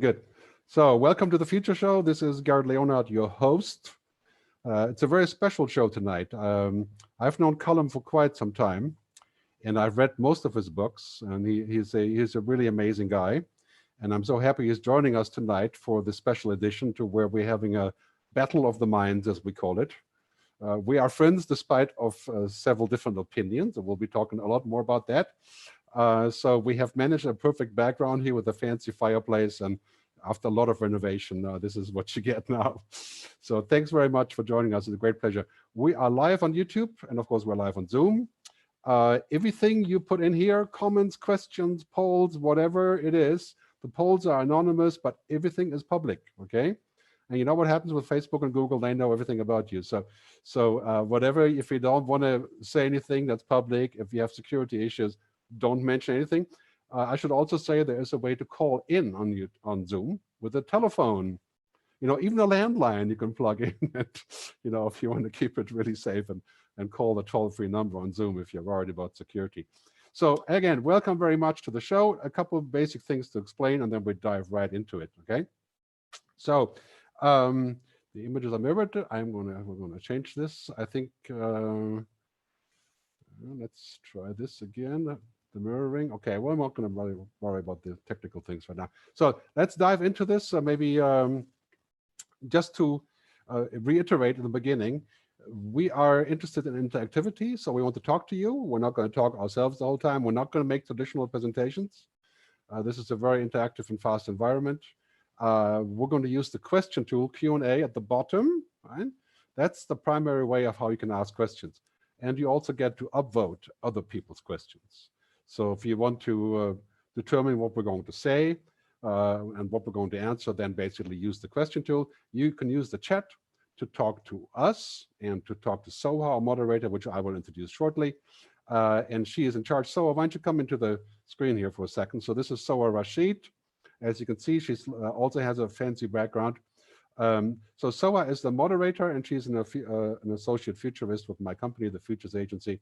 Good. So welcome to the Future Show. This is Gerd Leonhard, your host. It's a very special show tonight. I've known Calum for quite some time, and I've read most of his books, and he's a really amazing guy. And I'm so happy he's joining us tonight for this special edition to where we're having a battle of the minds, as we call it. We are friends despite of several different opinions, and we'll be talking a lot more about that. So we have managed a perfect background here with a fancy fireplace, and after a lot of renovation, this is what you get now. So thanks very much for joining us. It's a great pleasure. We are live on YouTube, and of course we're live on Zoom. Everything you put in here, comments, questions, polls, whatever it is, the polls are anonymous, but everything is public, okay? And you know what happens with Facebook and Google, they know everything about you. So whatever, if you don't want to say anything that's public, if you have security issues, don't mention anything. I should also say there is a way to call in on Zoom with a telephone. You know, even a landline you can plug in, and, you know, if you want to keep it really safe and call the toll-free number on Zoom if you're worried about security. So again, welcome very much to the show. A couple of basic things to explain, and then we dive right into it, okay? So the images are mirrored. We're gonna change this. I think, let's try this again. The mirroring. Okay, well, I'm not going to worry about the technical things right now. So let's dive into this. Maybe just to reiterate in the beginning, we are interested in interactivity, so we want to talk to you. We're not going to talk ourselves the whole time. We're not going to make traditional presentations. This is a very interactive and fast environment. We're going to use the question tool, Q&A, at the bottom. Right? That's the primary way of how you can ask questions. And you also get to upvote other people's questions. So if you want to determine what we're going to say and what we're going to answer, then basically use the question tool. You can use the chat to talk to us and to talk to Soha, our moderator, which I will introduce shortly. And she is in charge. Soha, why don't you come into the screen here for a second? So this is Soha Rashid. As you can see, she's also has a fancy background. So Soha is the moderator, and she's an associate futurist with my company, the Futures Agency.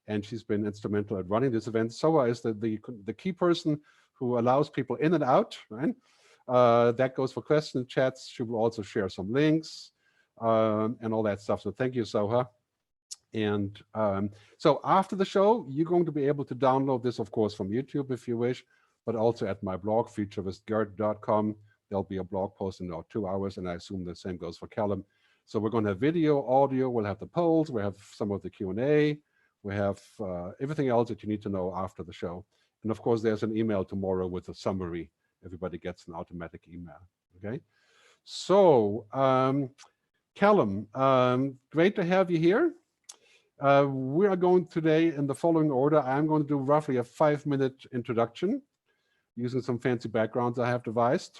And she's been instrumental at running this event. Soha is the key person who allows people in and out, right? That goes for question chats. She will also share some links and all that stuff. So thank you, Soha. And so after the show, you're going to be able to download this, of course, from YouTube if you wish, but also at my blog, futurewithgerd.com. There'll be a blog post in about 2 hours, and I assume the same goes for Calum. So we're going to have video, audio, we'll have the polls, we'll have some of the Q&A, we have everything else that you need to know after the show. And of course, there's an email tomorrow with a summary. Everybody gets an automatic email, okay? So, Calum, great to have you here. We are going today in the following order. I'm going to do roughly a 5-minute introduction using some fancy backgrounds I have devised.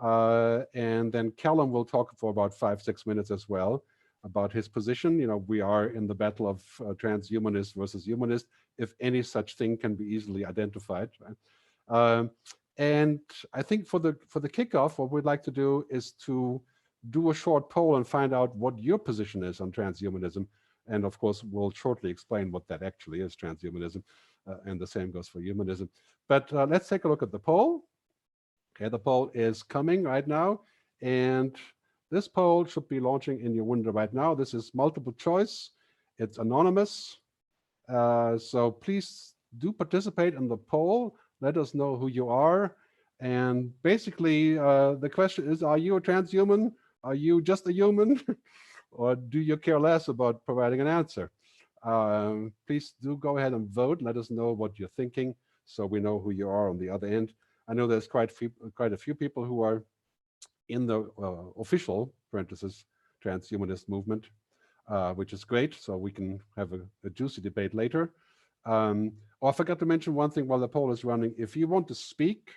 And then Calum will talk for about 5-6 minutes as well about his position. You know, we are in the battle of transhumanist versus humanist, if any such thing can be easily identified. Right? And I think for the kickoff, what we'd like to do is to do a short poll and find out what your position is on transhumanism. And of course, we'll shortly explain what that actually is, transhumanism, and the same goes for humanism. But let's take a look at the poll. Okay, the poll is coming right now, and this poll should be launching in your window right now. This is multiple choice. It's anonymous. So please do participate in the poll. Let us know who you are. And basically, the question is, are you a transhuman? Are you just a human? Or do you care less about providing an answer? Please do go ahead and vote. Let us know what you're thinking so we know who you are on the other end. I know there's quite a few people who are in the official, parentheses, transhumanist movement, which is great. So we can have a juicy debate later. Oh, I forgot to mention one thing while the poll is running. If you want to speak,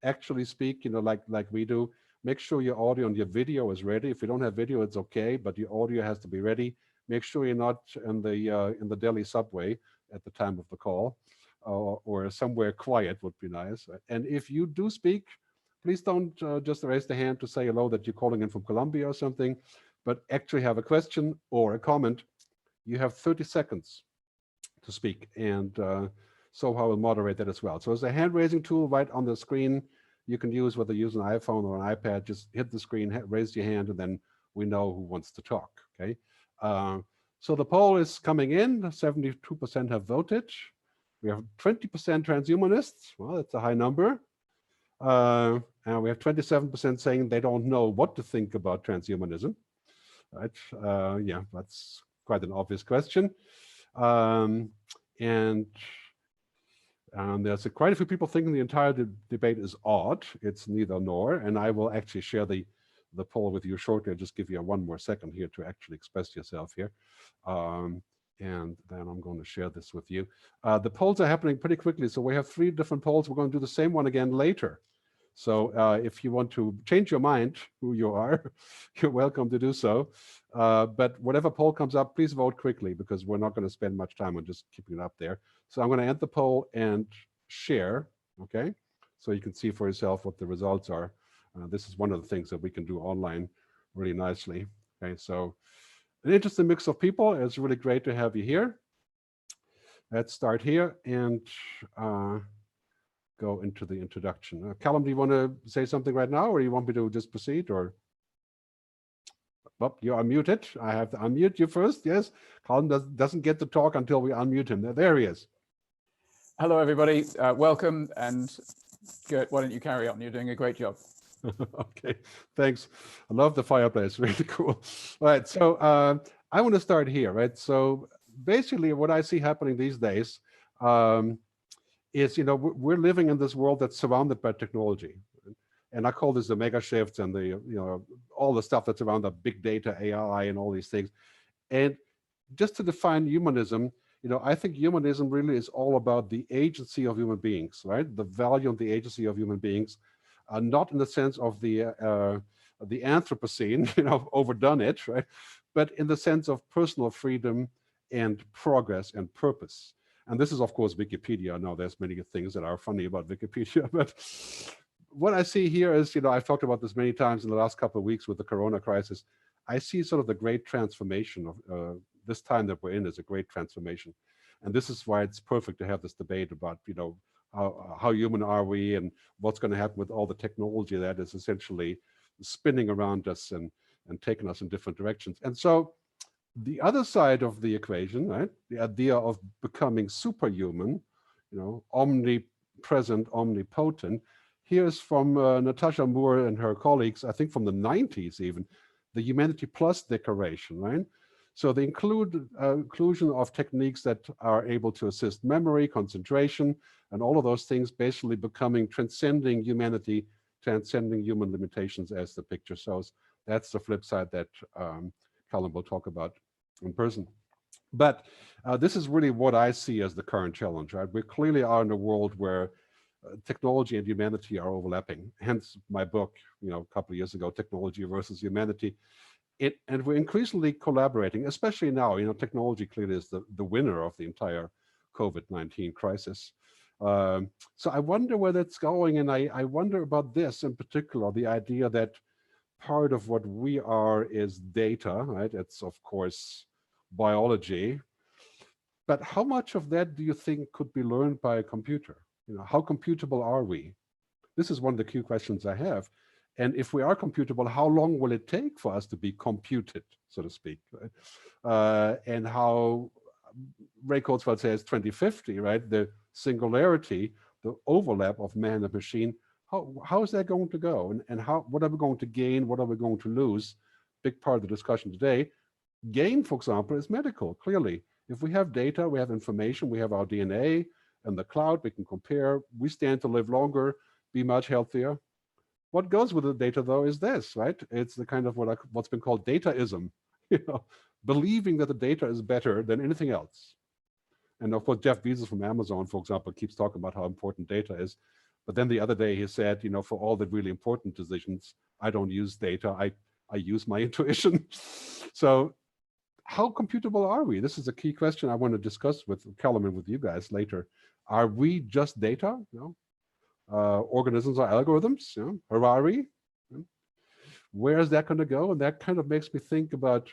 actually speak, you know, like we do, make sure your audio and your video is ready. If you don't have video, it's okay, but your audio has to be ready. Make sure you're not in the Delhi subway at the time of the call, or somewhere quiet would be nice. And if you do speak, please don't just raise the hand to say hello that you're calling in from Colombia or something, but actually have a question or a comment. You have 30 seconds to speak, and Soha will moderate that as well. So there's a hand-raising tool right on the screen. you can use, whether you use an iPhone or an iPad. Just hit the screen, raise your hand, and then we know who wants to talk, okay? So the poll is coming in. 72% have voted. We have 20% transhumanists. Well, that's a high number. And we have 27% saying they don't know what to think about transhumanism. Right? Yeah, that's quite an obvious question. And there's quite a few people thinking the entire debate is odd. It's neither nor. And I will actually share the poll with you shortly. I'll just give you one more second here to actually express yourself here. And then I'm going to share this with you. The polls are happening pretty quickly. So we have 3 different polls. We're going to do the same one again later. So if you want to change your mind who you are, you're welcome to do so. But whatever poll comes up, please vote quickly, because we're not going to spend much time on just keeping it up there. So I'm going to end the poll and share, okay? So you can see for yourself what the results are. This is one of the things that we can do online really nicely. Okay, so an interesting mix of people. It's really great to have you here. Let's start here and go into the introduction. Calum, do you want to say something right now, or you want me to just proceed? Or well, you're unmuted. I have to unmute you first. Yes, Calum doesn't get to talk until we unmute him. There he is. Hello, everybody. Welcome. And Gerd, why don't you carry on? You're doing a great job. Okay, thanks. I love the fireplace. Really cool. All right, so I want to start here, right? So basically, what I see happening these days is, we're living in this world that's surrounded by technology. And I call this the mega shifts and the, all the stuff that's around the big data, AI, and all these things. And just to define humanism, I think humanism really is all about the agency of human beings, right? The value and the agency of human beings, not in the sense of the Anthropocene, overdone it, right? But in the sense of personal freedom and progress and purpose. And this is, of course, Wikipedia. I know there's many things that are funny about Wikipedia, but what I see here is, I've talked about this many times in the last couple of weeks with the Corona crisis. I see sort of the great transformation of this time that we're in is a great transformation. And this is why it's perfect to have this debate about, how human are we and what's going to happen with all the technology that is essentially spinning around us and taking us in different directions. And so the other side of the equation, right, the idea of becoming superhuman, omnipresent, omnipotent, here's from Natasha Moore and her colleagues, I think from the 90s even, the Humanity Plus Declaration, right? So the inclusion of techniques that are able to assist memory, concentration, and all of those things basically becoming transcending humanity, transcending human limitations, as the picture shows. That's the flip side that Calum will talk about in person. But this is really what I see as the current challenge, right? We clearly are in a world where technology and humanity are overlapping. Hence my book, a couple of years ago, Technology versus Humanity. And we're increasingly collaborating, especially now. Technology clearly is the winner of the entire COVID-19 crisis. So I wonder where that's going, and I wonder about this in particular, the idea that part of what we are is data, right? It's, of course, biology. But how much of that do you think could be learned by a computer? How computable are we? This is one of the key questions I have. And if we are computable, how long will it take for us to be computed, so to speak? Right? And how Ray Kurzweil says 2050, right? The singularity, the overlap of man and machine, how is that going to go? And what are we going to gain? What are we going to lose? Big part of the discussion today. Gain, for example, is medical, clearly. If we have data, we have information, we have our DNA in the cloud, we can compare, we stand to live longer, be much healthier. What goes with the data, though, is this, right? It's the kind of what's been called dataism, believing that the data is better than anything else. And of course, Jeff Bezos from Amazon, for example, keeps talking about how important data is. But then the other day he said, for all the really important decisions, I don't use data, I use my intuition. So how computable are we? This is a key question I want to discuss with Calum and with you guys later. Are we just data? Organisms are algorithms, Harari. Where is that going to go? And that kind of makes me think about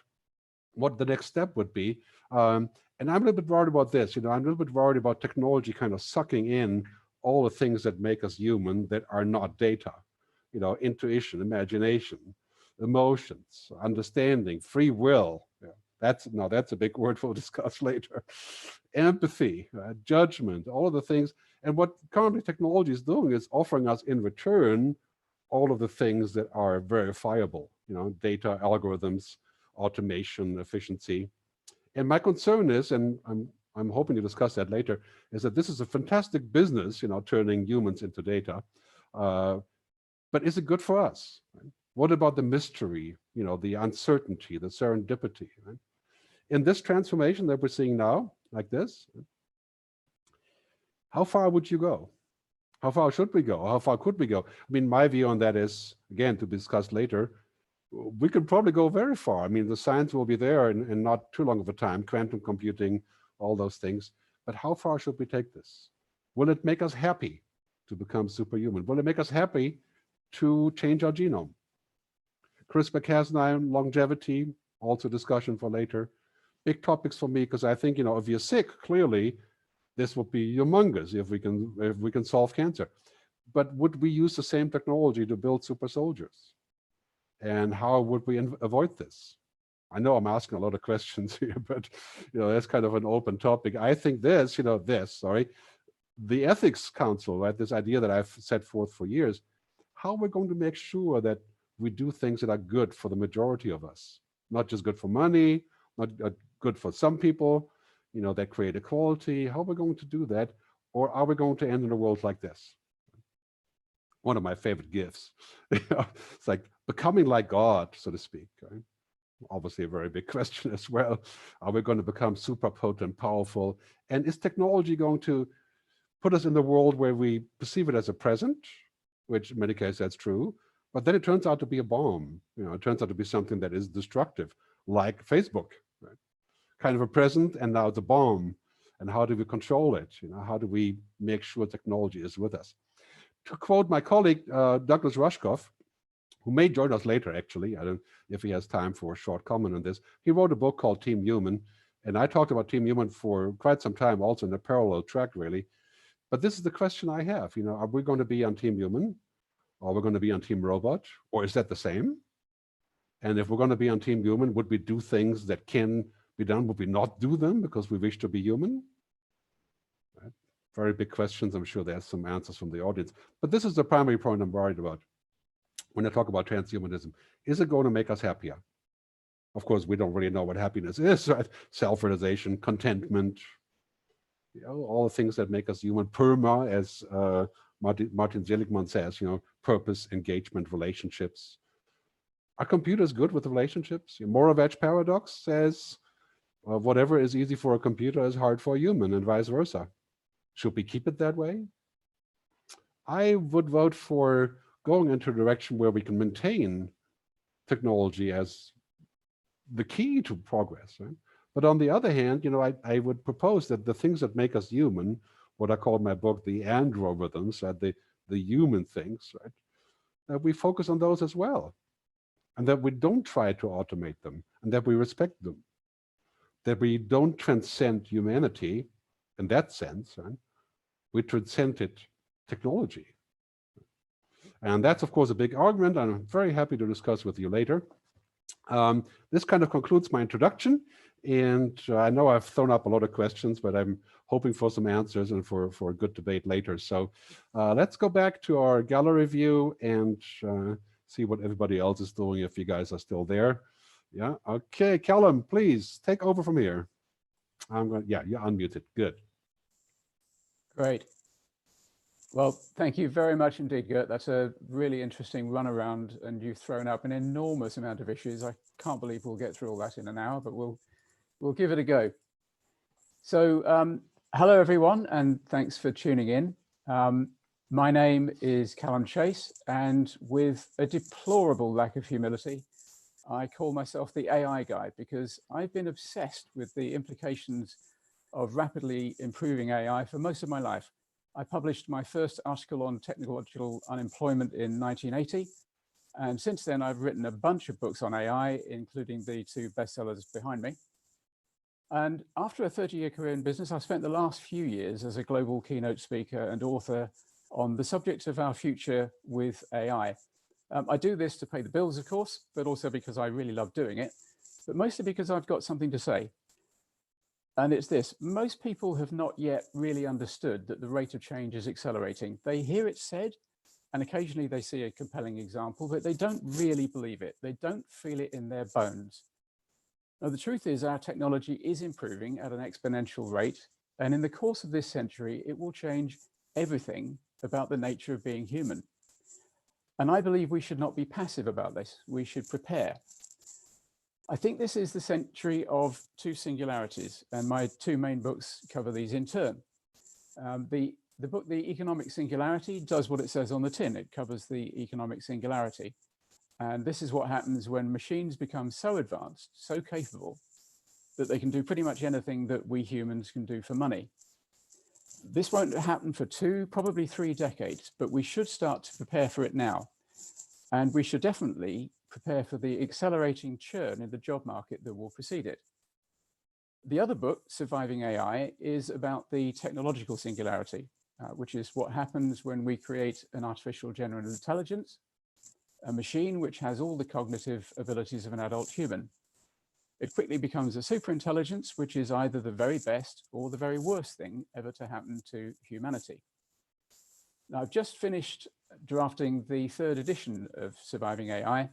what the next step would be. And I'm a little bit worried about this. I'm a little bit worried about technology kind of sucking in all the things that make us human that are not data. You know, intuition, imagination, emotions, understanding, free will. Yeah, that's a big word we'll discuss later. Empathy, judgment, all of the things. And what currently technology is doing is offering us in return all of the things that are verifiable, you know, data, algorithms, automation, efficiency. And my concern is, and I'm hoping to discuss that later, is that this is a fantastic business, you know, turning humans into data. But is it good for us? Right? What about the mystery, you know, the uncertainty, the serendipity? Right? In this transformation that we're seeing now, like this, how far would you go? How far should we go? How far could we go? I mean, my view on that is, again, to be discussed later, we could probably go very far. I mean, the science will be there in not too long of a time, quantum computing, all those things. But how far should we take this? Will it make us happy to become superhuman? Will it make us happy to change our genome? CRISPR-Cas9, longevity, also discussion for later. Big topics for me, because I think, you know, if you're sick, clearly, this would be humongous if we can solve cancer. But would we use the same technology to build super soldiers? And how would we avoid this? I know I'm asking a lot of questions here, but you know, that's kind of an open topic. I think this, you know, the ethics council, right? This idea that I've set forth for years, how we're going to make sure that we do things that are good for the majority of us, not just good for money, not good for some people, you know, that create equality. How are we going to do that? Or are we going to end in a world like this? One of my favorite gifts. It's like becoming like God, so to speak. Right? Obviously a very big question as well. Are we going to become super potent, powerful? And is technology going to put us in the world where we perceive it as a present, which in many cases that's true, but then it turns out to be a bomb. You know, it turns out to be something that is destructive, like Facebook, right? Kind of a present, and now it's a bomb. And how do we control it? You know, how do we make sure technology is with us? To quote my colleague, Douglas Rushkoff, who may join us later, actually. I don't know if he has time for a short comment on this. He wrote a book called Team Human, and I talked about Team Human for quite some time, also in a parallel track, really. But this is the question I have, you know, are we going to be on Team Human? Or are we going to be on Team Robot? Or is that the same? And if we're going to be on Team Human, would we do things that can be done? Would we not do them because we wish to be human? Right? Very big questions. I'm sure there's some answers from the audience. But this is the primary point I'm worried about when I talk about transhumanism. Is it going to make us happier? Of course, we don't really know what happiness is, right? Self-realization, contentment, you know, all the things that make us human. PERMA, as Martin Seligman says, you know, purpose, engagement, relationships. Are computers good with relationships? Moravec paradox says, whatever is easy for a computer is hard for a human, and vice versa. Should we keep it that way? I would vote for going into a direction where we can maintain technology as the key to progress, right? But on the other hand, you know, I would propose that the things that make us human, what I call in my book the androrhythms, the human things, right? That we focus on those as well, and that we don't try to automate them, and that we respect them, that we don't transcend humanity in that sense, right? We transcended technology. And that's, of course, a big argument, and I'm very happy to discuss with you later. This kind of concludes my introduction. And I know I've thrown up a lot of questions, but I'm hoping for some answers and for a good debate later. So let's go back to our gallery view and see what everybody else is doing, if you guys are still there. Yeah, okay, Calum, please take over from here. Yeah, you're unmuted, good. Great. Well, thank you very much indeed, Gert. That's a really interesting run around, and you've thrown up an enormous amount of issues. I can't believe we'll get through all that in an hour, but we'll give it a go. So hello, everyone, and thanks for tuning in. My name is Calum Chase, and with a deplorable lack of humility, I call myself the AI guy, because I've been obsessed with the implications of rapidly improving AI for most of my life. I published my first article on technological unemployment in 1980. And since then, I've written a bunch of books on AI, including the two bestsellers behind me. And after a 30-year career in business, I've spent the last few years as a global keynote speaker and author on the subject of our future with AI. I do this to pay the bills, of course, but also because I really love doing it, but mostly because I've got something to say. And it's this: most people have not yet really understood that the rate of change is accelerating. They hear it said, and occasionally they see a compelling example, but they don't really believe it. They don't feel it in their bones. Now, the truth is our technology is improving at an exponential rate, and in the course of this century, it will change everything about the nature of being human. And I believe we should not be passive about this. We should prepare. I think this is the century of two singularities, and my two main books cover these in turn. The book, The Economic Singularity, does what it says on the tin. It covers the economic singularity. And this is what happens when machines become so advanced, so capable, that they can do pretty much anything that we humans can do for money. This won't happen for 2, probably 3 decades, but we should start to prepare for it now. And we should definitely prepare for the accelerating churn in the job market that will precede it. The other book, Surviving AI, is about the technological singularity, which is what happens when we create an artificial general intelligence, a machine which has all the cognitive abilities of an adult human. It quickly becomes a superintelligence, which is either the very best or the very worst thing ever to happen to humanity. Now, I've just finished drafting the 3rd edition of Surviving AI,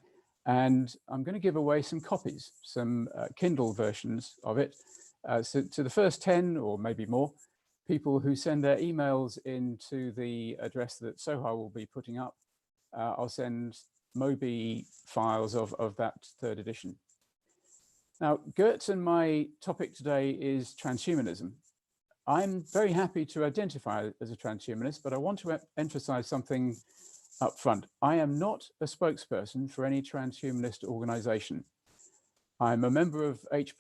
and I'm going to give away some copies, some Kindle versions of it. So to the first 10 or maybe more people who send their emails into the address that Soha will be putting up, I'll send Mobi files of that 3rd edition. Now, Gerd and my topic today is transhumanism. I'm very happy to identify as a transhumanist, but I want to emphasize something up front. I am not a spokesperson for any transhumanist organization. I'm a member of H+,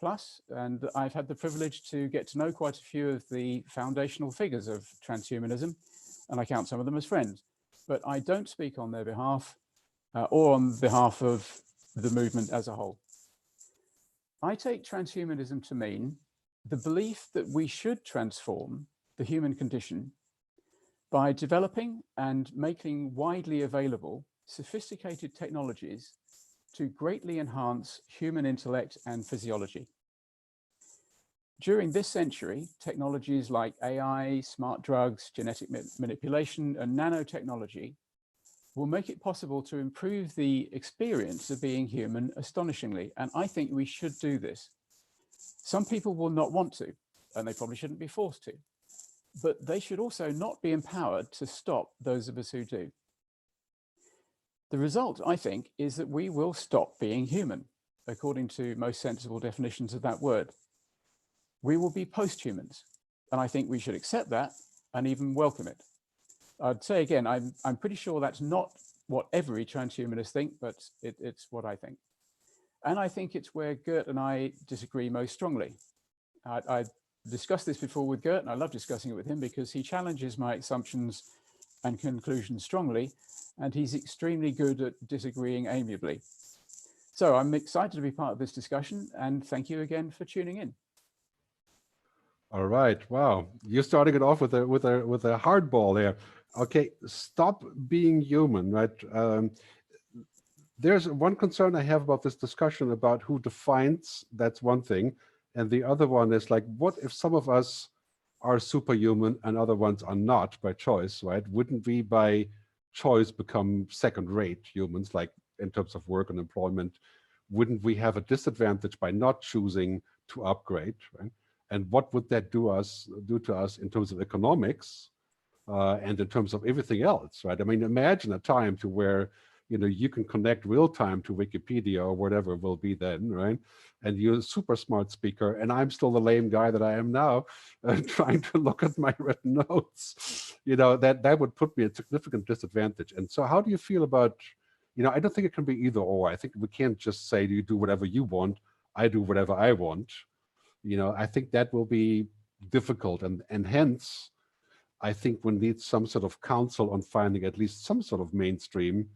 and I've had the privilege to get to know quite a few of the foundational figures of transhumanism, and I count some of them as friends. But I don't speak on their behalf or on behalf of the movement as a whole. I take transhumanism to mean the belief that we should transform the human condition by developing and making widely available sophisticated technologies to greatly enhance human intellect and physiology. During this century, technologies like AI, smart drugs, genetic manipulation, and nanotechnology will make it possible to improve the experience of being human astonishingly. And I think we should do this. Some people will not want to, and they probably shouldn't be forced to, but they should also not be empowered to stop those of us who do. The result, I think, is that we will stop being human, according to most sensible definitions of that word. We will be post-humans, and I think we should accept that and even welcome it. I'd say again, I'm pretty sure that's not what every transhumanist think, but it's what I think. And I think it's where Gerd and I disagree most strongly. I discussed this before with Gerd, and I love discussing it with him because he challenges my assumptions and conclusions strongly, and he's extremely good at disagreeing amiably. So I'm excited to be part of this discussion, and thank you again for tuning in. All right. Wow. You're starting it off with a hardball there. Okay. Stop being human, right? There's one concern I have about this discussion about who defines, that's one thing. And the other one is like, what if some of us are superhuman and other ones are not by choice, right? Wouldn't we by choice become second-rate humans, like in terms of work and employment? Wouldn't we have a disadvantage by not choosing to upgrade, right? And what would that do to us in terms of economics and in terms of everything else, right? I mean, imagine a time to where, you know, you can connect real time to Wikipedia or whatever it will be then, right? And you're a super smart speaker, and I'm still the lame guy that I am now, trying to look at my written notes. You know, that would put me at significant disadvantage. And so how do you feel about, you know, I don't think it can be either or. I think we can't just say you do whatever you want, I do whatever I want. You know, I think that will be difficult, and hence, I think we need some sort of counsel on finding at least some sort of mainstream.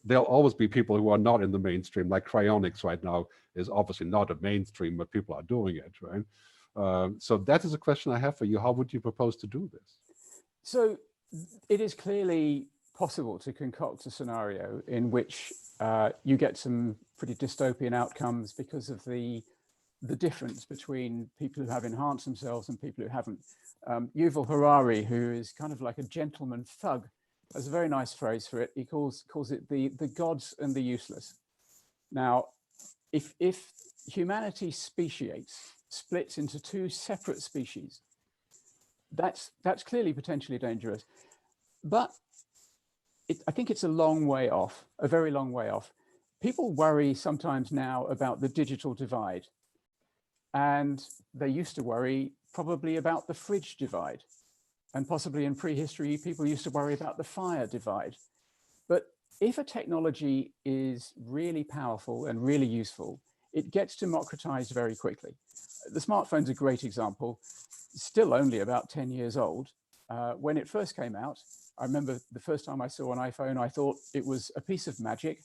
There'll always be people who are not in the mainstream, like cryonics right now is obviously not a mainstream, but people are doing it, right? So that is a question I have for you. How would you propose to do this? So it is clearly possible to concoct a scenario in which you get some pretty dystopian outcomes because of the difference between people who have enhanced themselves and people who haven't. Yuval Harari, who is kind of like a gentleman thug, has a very nice phrase for it. He calls it the gods and the useless. Now, if humanity speciates, splits into two separate species, that's clearly potentially dangerous. But I think it's a long way off, a very long way off. People worry sometimes now about the digital divide. And they used to worry probably about the fridge divide. And possibly in prehistory, people used to worry about the fire divide. But if a technology is really powerful and really useful, it gets democratized very quickly. The smartphone's a great example, still only about 10 years old. When it first came out, I remember the first time I saw an iPhone, I thought it was a piece of magic.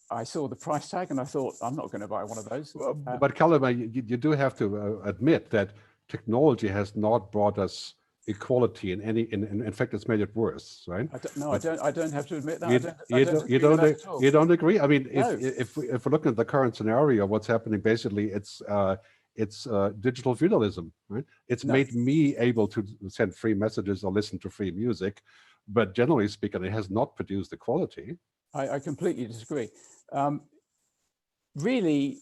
I saw the price tag and I thought, I'm not going to buy one of those. But Calum, you do have to admit that technology has not brought us equality in any. In fact, it's made it worse, right? I don't have to admit that. You don't agree? I mean, No. if we're looking at the current scenario, what's happening basically, it's digital feudalism, right? It's made me able to send free messages or listen to free music, but generally speaking, it has not produced equality. I completely disagree. Really,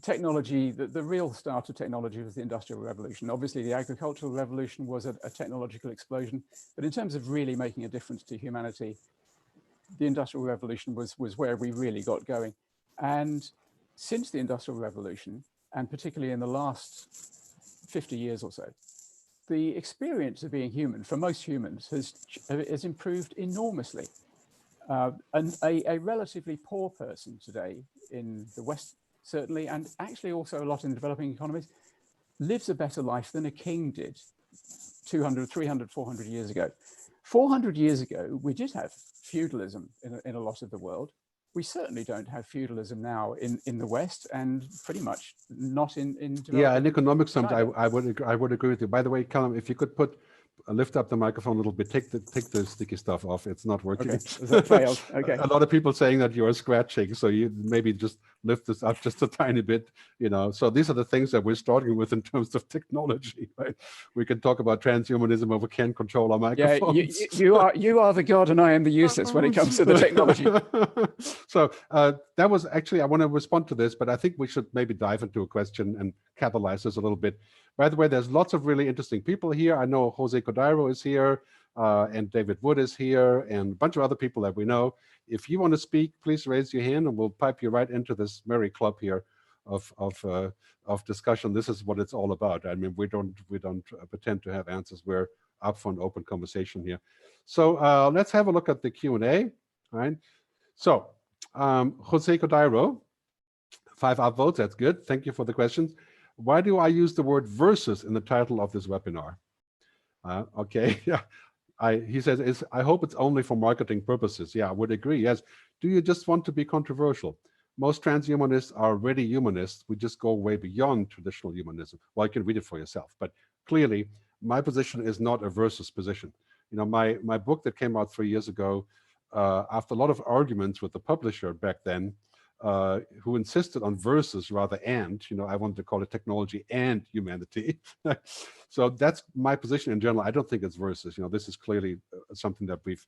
technology, the real start of technology was the Industrial Revolution. Obviously, the Agricultural Revolution was a technological explosion, but in terms of really making a difference to humanity, the Industrial Revolution was where we really got going. And since the Industrial Revolution, and particularly in the last 50 years or so, the experience of being human for most humans has improved enormously. And a relatively poor person today in the West, certainly, and actually also a lot in developing economies, lives a better life than a king did 200, 300, 400 years ago. 400 years ago, we did have feudalism in a lot of the world. We certainly don't have feudalism now in the West, and pretty much not in developing. Yeah, in economic terms, I would agree with you. By the way, Calum, if you could lift up the microphone a little bit, take the sticky stuff off. It's not working. Okay. That failed. Okay. A lot of people saying that you're scratching, so you maybe just lift this up just a tiny bit, So these are the things that we're starting with in terms of technology, right? We can talk about transhumanism, but we can't control our microphones. Yeah, you are the god and I am the useless when it comes to the technology. So that was actually, I want to respond to this, but I think we should maybe dive into a question and catalyze this a little bit. By the way, there's lots of really interesting people here. I know Jose Cordeiro is here, and David Wood is here, and a bunch of other people that we know. If you want to speak, please raise your hand, and we'll pipe you right into this merry club here of discussion. This is what it's all about. I mean, we don't pretend to have answers. We're up for an open conversation here. So let's have a look at the Q&A. Right. So Jose Cordeiro, 5 upvotes. That's good. Thank you for the questions. Why do I use the word versus in the title of this webinar? Okay, yeah. He says, I hope it's only for marketing purposes. Yeah, I would agree. Yes. Do you just want to be controversial? Most transhumanists are already humanists. We just go way beyond traditional humanism. Well, you can read it for yourself. But clearly, my position is not a versus position. My book that came out 3 years ago, after a lot of arguments with the publisher back then, who insisted on versus rather and, I wanted to call it technology and humanity. So that's my position in general. I don't think it's versus. This is clearly something that we've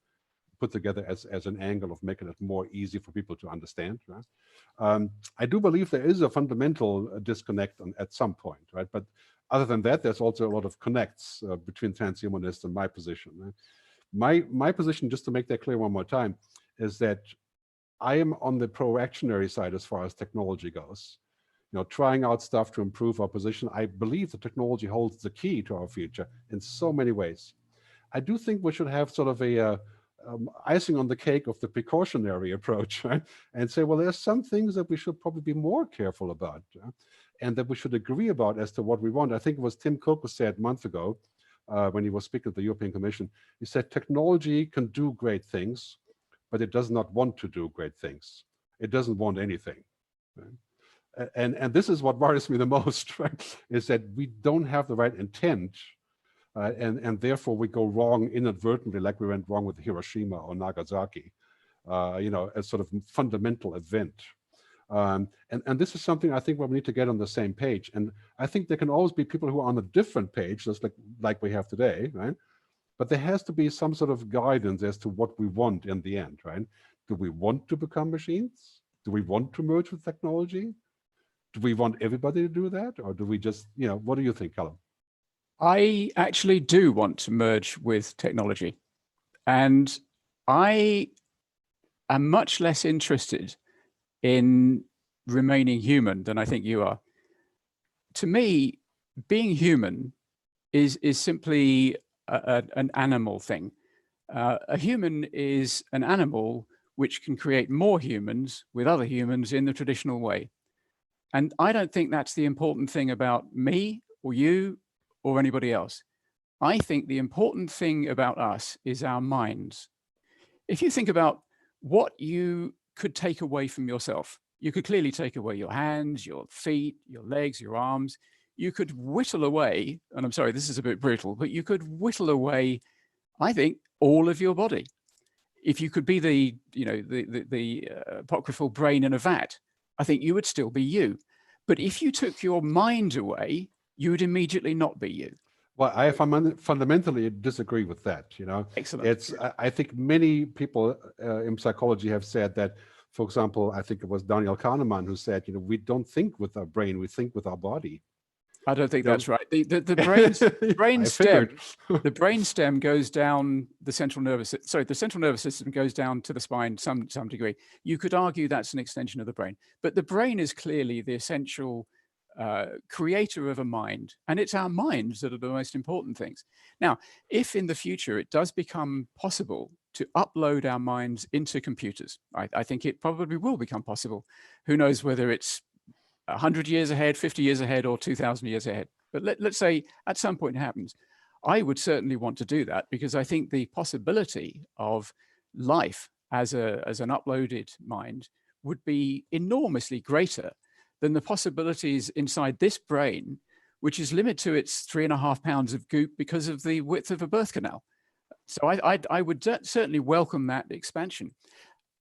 put together as an angle of making it more easy for people to understand. Right? I do believe there is a fundamental disconnect at some point, right? But other than that, there's also a lot of connects between transhumanists and my position. Right? My position, just to make that clear one more time, is that I am on the pro-reactionary side as far as technology goes. Trying out stuff to improve our position. I believe the technology holds the key to our future in so many ways. I do think we should have sort of a icing on the cake of the precautionary approach, right? And say, well, there's some things that we should probably be more careful about, and that we should agree about as to what we want. I think it was Tim Cook who said a month ago, when he was speaking at the European Commission, he said, technology can do great things, but it does not want to do great things. It doesn't want anything. Right? And this is what worries me the most, right? Is that we don't have the right intent, and therefore we go wrong inadvertently, like we went wrong with Hiroshima or Nagasaki, a sort of fundamental event. And this is something I think we need to get on the same page. And I think there can always be people who are on a different page, just like we have today, right? But there has to be some sort of guidance as to what we want in the end, right? Do we want to become machines? Do we want to merge with technology? Do we want everybody to do that? Or do we just, what do you think, Calum? I actually do want to merge with technology. And I am much less interested in remaining human than I think you are. To me, being human is simply an animal thing. A human is an animal which can create more humans with other humans in the traditional way. And I don't think that's the important thing about me or you or anybody else. I think the important thing about us is our minds. If you think about what you could take away from yourself, you could clearly take away your hands, your feet, your legs, your arms. You could whittle away, and I'm sorry, this is a bit brutal, but you could whittle away, I think, all of your body. If you could be the apocryphal brain in a vat, I think you would still be you. But if you took your mind away, you would immediately not be you. Well, I fundamentally disagree with that. Excellent. I think many people in psychology have said that. For example, I think it was Daniel Kahneman who said, we don't think with our brain, we think with our body. I don't think that's right. The brain stem, the brain stem goes down the central nervous. Sorry, the central nervous system goes down to the spine some degree. You could argue that's an extension of the brain, but the brain is clearly the essential creator of a mind, and it's our minds that are the most important things. Now, if in the future it does become possible to upload our minds into computers, I think it probably will become possible. Who knows whether it's 100 years ahead, 50 years ahead, or 2,000 years ahead. But let's say at some point it happens. I would certainly want to do that because I think the possibility of life as an uploaded mind would be enormously greater than the possibilities inside this brain, which is limited to its 3.5 pounds of goop because of the width of a birth canal. So I would certainly welcome that expansion.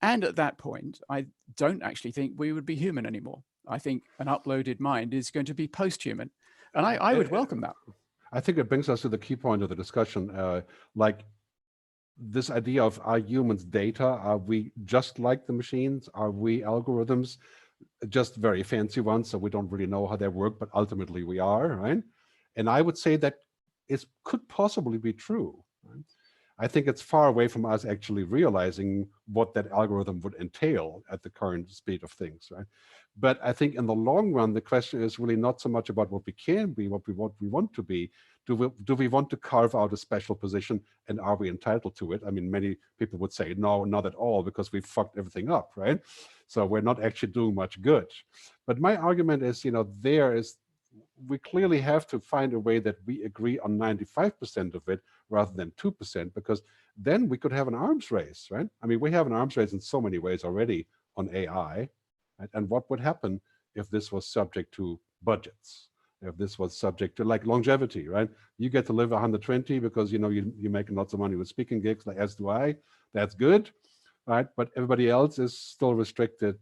And at that point, I don't actually think we would be human anymore. I think an uploaded mind is going to be post-human. And I would welcome that. I think it brings us to the key point of the discussion. Like this idea of, are humans data? Are we just like the machines? Are we algorithms? Just very fancy ones, so we don't really know how they work, but ultimately we are, right? And I would say that it could possibly be true. Right? I think it's far away from us actually realizing what that algorithm would entail at the current speed of things, right? But I think in the long run, the question is really not so much about what we can be, what we want to be. Do we want to carve out a special position, and are we entitled to it? I mean, many people would say, no, not at all, because we fucked everything up, right? So we're not actually doing much good. But my argument is, we clearly have to find a way that we agree on 95% of it rather than 2%, because then we could have an arms race, right? I mean, we have an arms race in so many ways already on AI. Right? And what would happen if this was subject to budgets? If this was subject to like longevity, right? You get to live 120 because you're making lots of money with speaking gigs, like as do I. That's good, right? But everybody else is still restricted,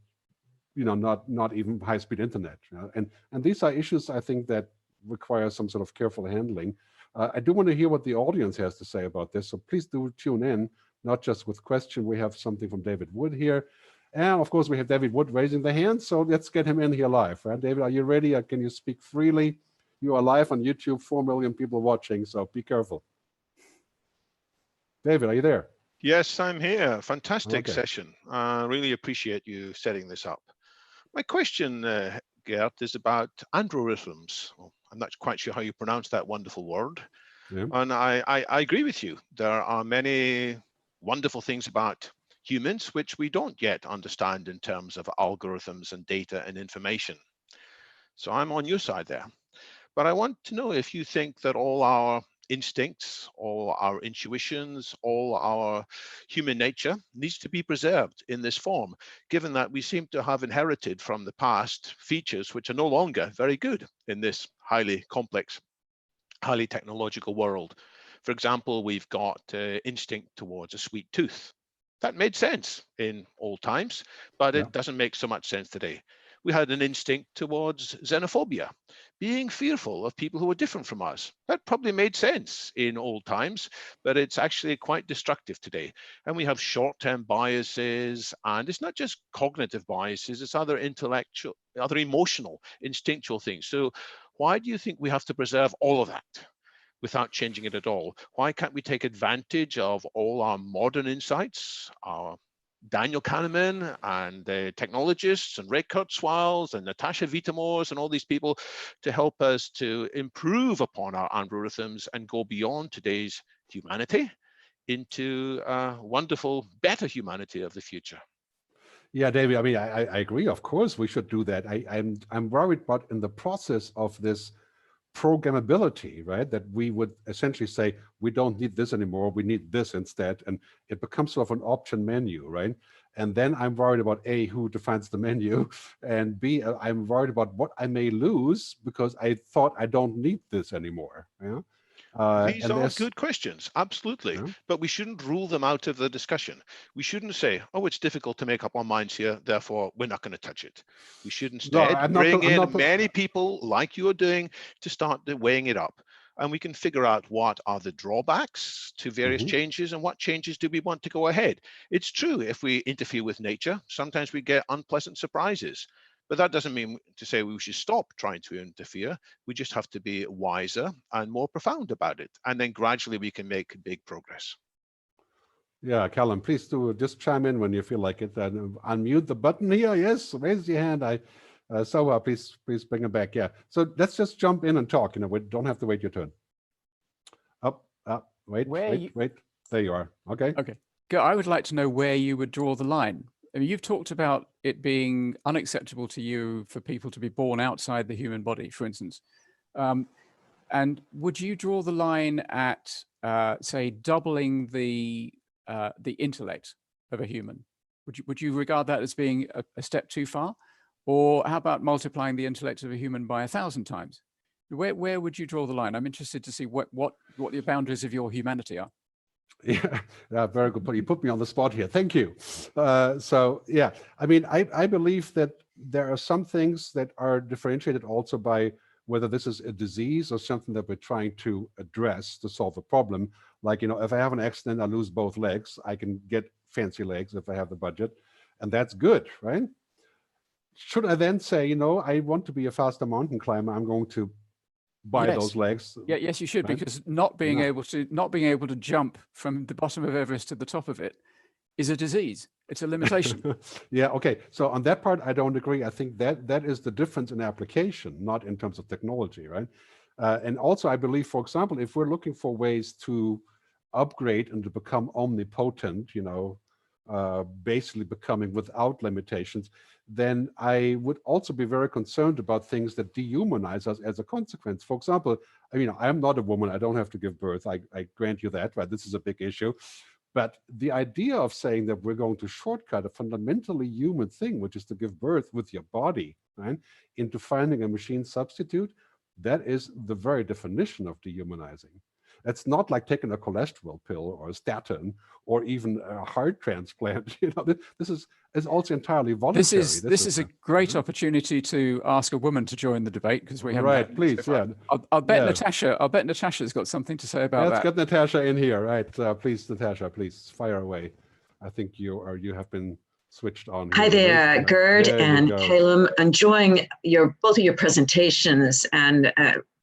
not even high-speed internet. And these are issues I think that require some sort of careful handling. I do want to hear what the audience has to say about this, so please do tune in, not just with question. We have something from David Wood here. And of course, we have David Wood raising the hand, so let's get him in here live. Right? David, are you ready? Can you speak freely? You are live on YouTube, 4 million people watching, so be careful. David, are you there? Yes, I'm here. Fantastic session. I really appreciate you setting this up. My question, Gerd, is about algorithms. Well, I'm not quite sure how you pronounce that wonderful word. Yeah. And I agree with you. There are many wonderful things about humans which we don't yet understand in terms of algorithms and data and information. So I'm on your side there. But I want to know if you think that all our instincts, all our intuitions, all our human nature needs to be preserved in this form, given that we seem to have inherited from the past features which are no longer very good in this highly complex, highly technological world. For example, we've got instinct towards a sweet tooth. That made sense in old times, but it doesn't make so much sense today. We had an instinct towards xenophobia, being fearful of people who are different from us. That probably made sense in old times, but it's actually quite destructive today. And we have short-term biases, and it's not just cognitive biases, it's other intellectual, other emotional, instinctual things. So why do you think we have to preserve all of that without changing it at all? Why can't we take advantage of all our modern insights, our Daniel Kahneman and the technologists and Ray Kurzweils and Natasha Vitamores and all these people to help us to improve upon our algorithms and go beyond today's humanity into a wonderful, better humanity of the future? Yeah, David, I mean, I agree. Of course, we should do that. I'm worried about in the process of this programmability, right? That we would essentially say, we don't need this anymore, we need this instead. And it becomes sort of an option menu, right? And then I'm worried about A, who defines the menu, and B, I'm worried about what I may lose because I thought I don't need this anymore. Yeah? These are good questions, absolutely. Yeah. But we shouldn't rule them out of the discussion. We shouldn't say, oh, it's difficult to make up our minds here, therefore we're not going to touch it. We should instead bring in many people like you're doing to start weighing it up. And we can figure out what are the drawbacks to various changes and what changes do we want to go ahead. It's true, if we interfere with nature, sometimes we get unpleasant surprises. But that doesn't mean to say we should stop trying to interfere. We just have to be wiser and more profound about it. And then gradually we can make big progress. Yeah, Calum, please do just chime in when you feel like it. And unmute the button here. Yes, raise your hand. Please bring it back. Yeah. So let's just jump in and talk. We don't have to wait your turn. Wait. There you are. Okay. Okay. I would like to know where you would draw the line. I mean, you've talked about it being unacceptable to you for people to be born outside the human body, for instance. And would you draw the line at, say, doubling the intellect of a human? Would you regard that as being a step too far? Or how about multiplying the intellect of a human by 1,000 times? Where would you draw the line? I'm interested to see what the boundaries of your humanity are. Yeah, very good. You put me on the spot here. Thank you. So yeah, I mean, I believe that there are some things that are differentiated also by whether this is a disease or something that we're trying to address to solve a problem. Like, if I have an accident, I lose both legs, I can get fancy legs if I have the budget, and that's good, right? Should I then say, I want to be a faster mountain climber, I'm going to buy those legs? Yeah, yes, you should, right? Because not being able to jump from the bottom of Everest to the top of it is a disease. It's a limitation. Yeah. Okay. So on that part, I don't agree. I think that is the difference in application, not in terms of technology, right? And also, I believe, for example, if we're looking for ways to upgrade and to become omnipotent, basically becoming without limitations, then I would also be very concerned about things that dehumanize us as a consequence. For example, I'm not a woman, I don't have to give birth, I grant you that, right? This is a big issue. But the idea of saying that we're going to shortcut a fundamentally human thing, which is to give birth with your body, right, into finding a machine substitute, that is the very definition of dehumanizing. It's not like taking a cholesterol pill or a statin or even a heart transplant. This is also entirely voluntary. This is a great opportunity to ask a woman to join the debate, because we haven't. Right, please, yeah. I'll bet Natasha's got something to say about that. Let's get Natasha in here, right? Please, Natasha, please fire away. I think you have been switched on. Hi there, Gerd and Calum. Enjoying both of your presentations and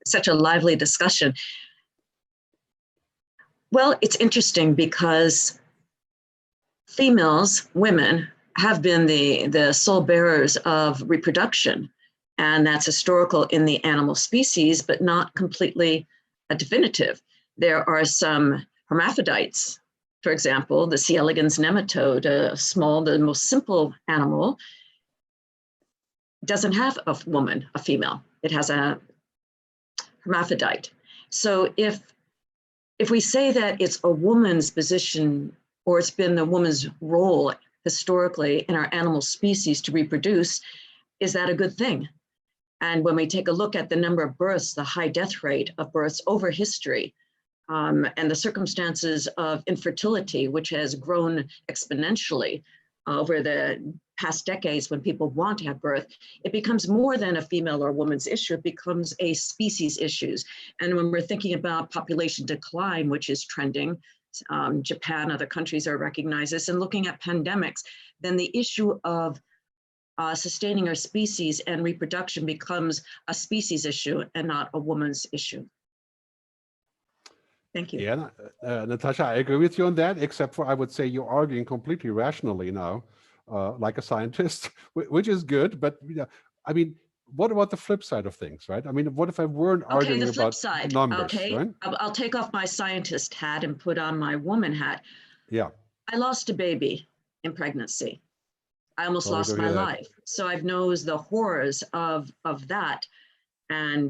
such a lively discussion. Well, it's interesting because women, have been the sole bearers of reproduction, and that's historical in the animal species, but not completely definitive. There are some hermaphrodites, for example, the C. elegans nematode, the most simple animal, doesn't have a woman, a female. It has a hermaphrodite. So if if we say that it's a woman's position, or it's been the woman's role historically in our animal species to reproduce, is that a good thing? And when we take a look at the number of births, the high death rate of births over history, and the circumstances of infertility, which has grown exponentially over the past decades when people want to have birth, it becomes more than a female or woman's issue, it becomes a species issue. And when we're thinking about population decline, which is trending, Japan, other countries are recognizing this, and looking at pandemics, then the issue of sustaining our species and reproduction becomes a species issue and not a woman's issue. Thank you. Yeah, Natasha, I agree with you on that, except for I would say you're arguing completely rationally now, like a scientist, which is good. But I mean, what about the flip side of things, right? I mean, what if I weren't arguing the flip about side. numbers, Okay, right? I'll take off my scientist hat and put on my woman hat. Yeah. I lost a baby in pregnancy. I almost Sorry lost to my hear that. life. So I've known the horrors of that, and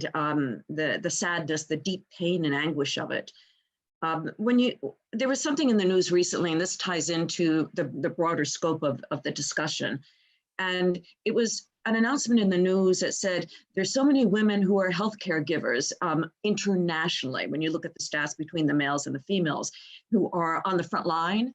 the sadness, the deep pain and anguish of it. There was something in the news recently, and this ties into the broader scope of the discussion. And it was an announcement in the news that said there's so many women who are healthcare givers internationally, when you look at the stats between the males and the females, who are on the front line,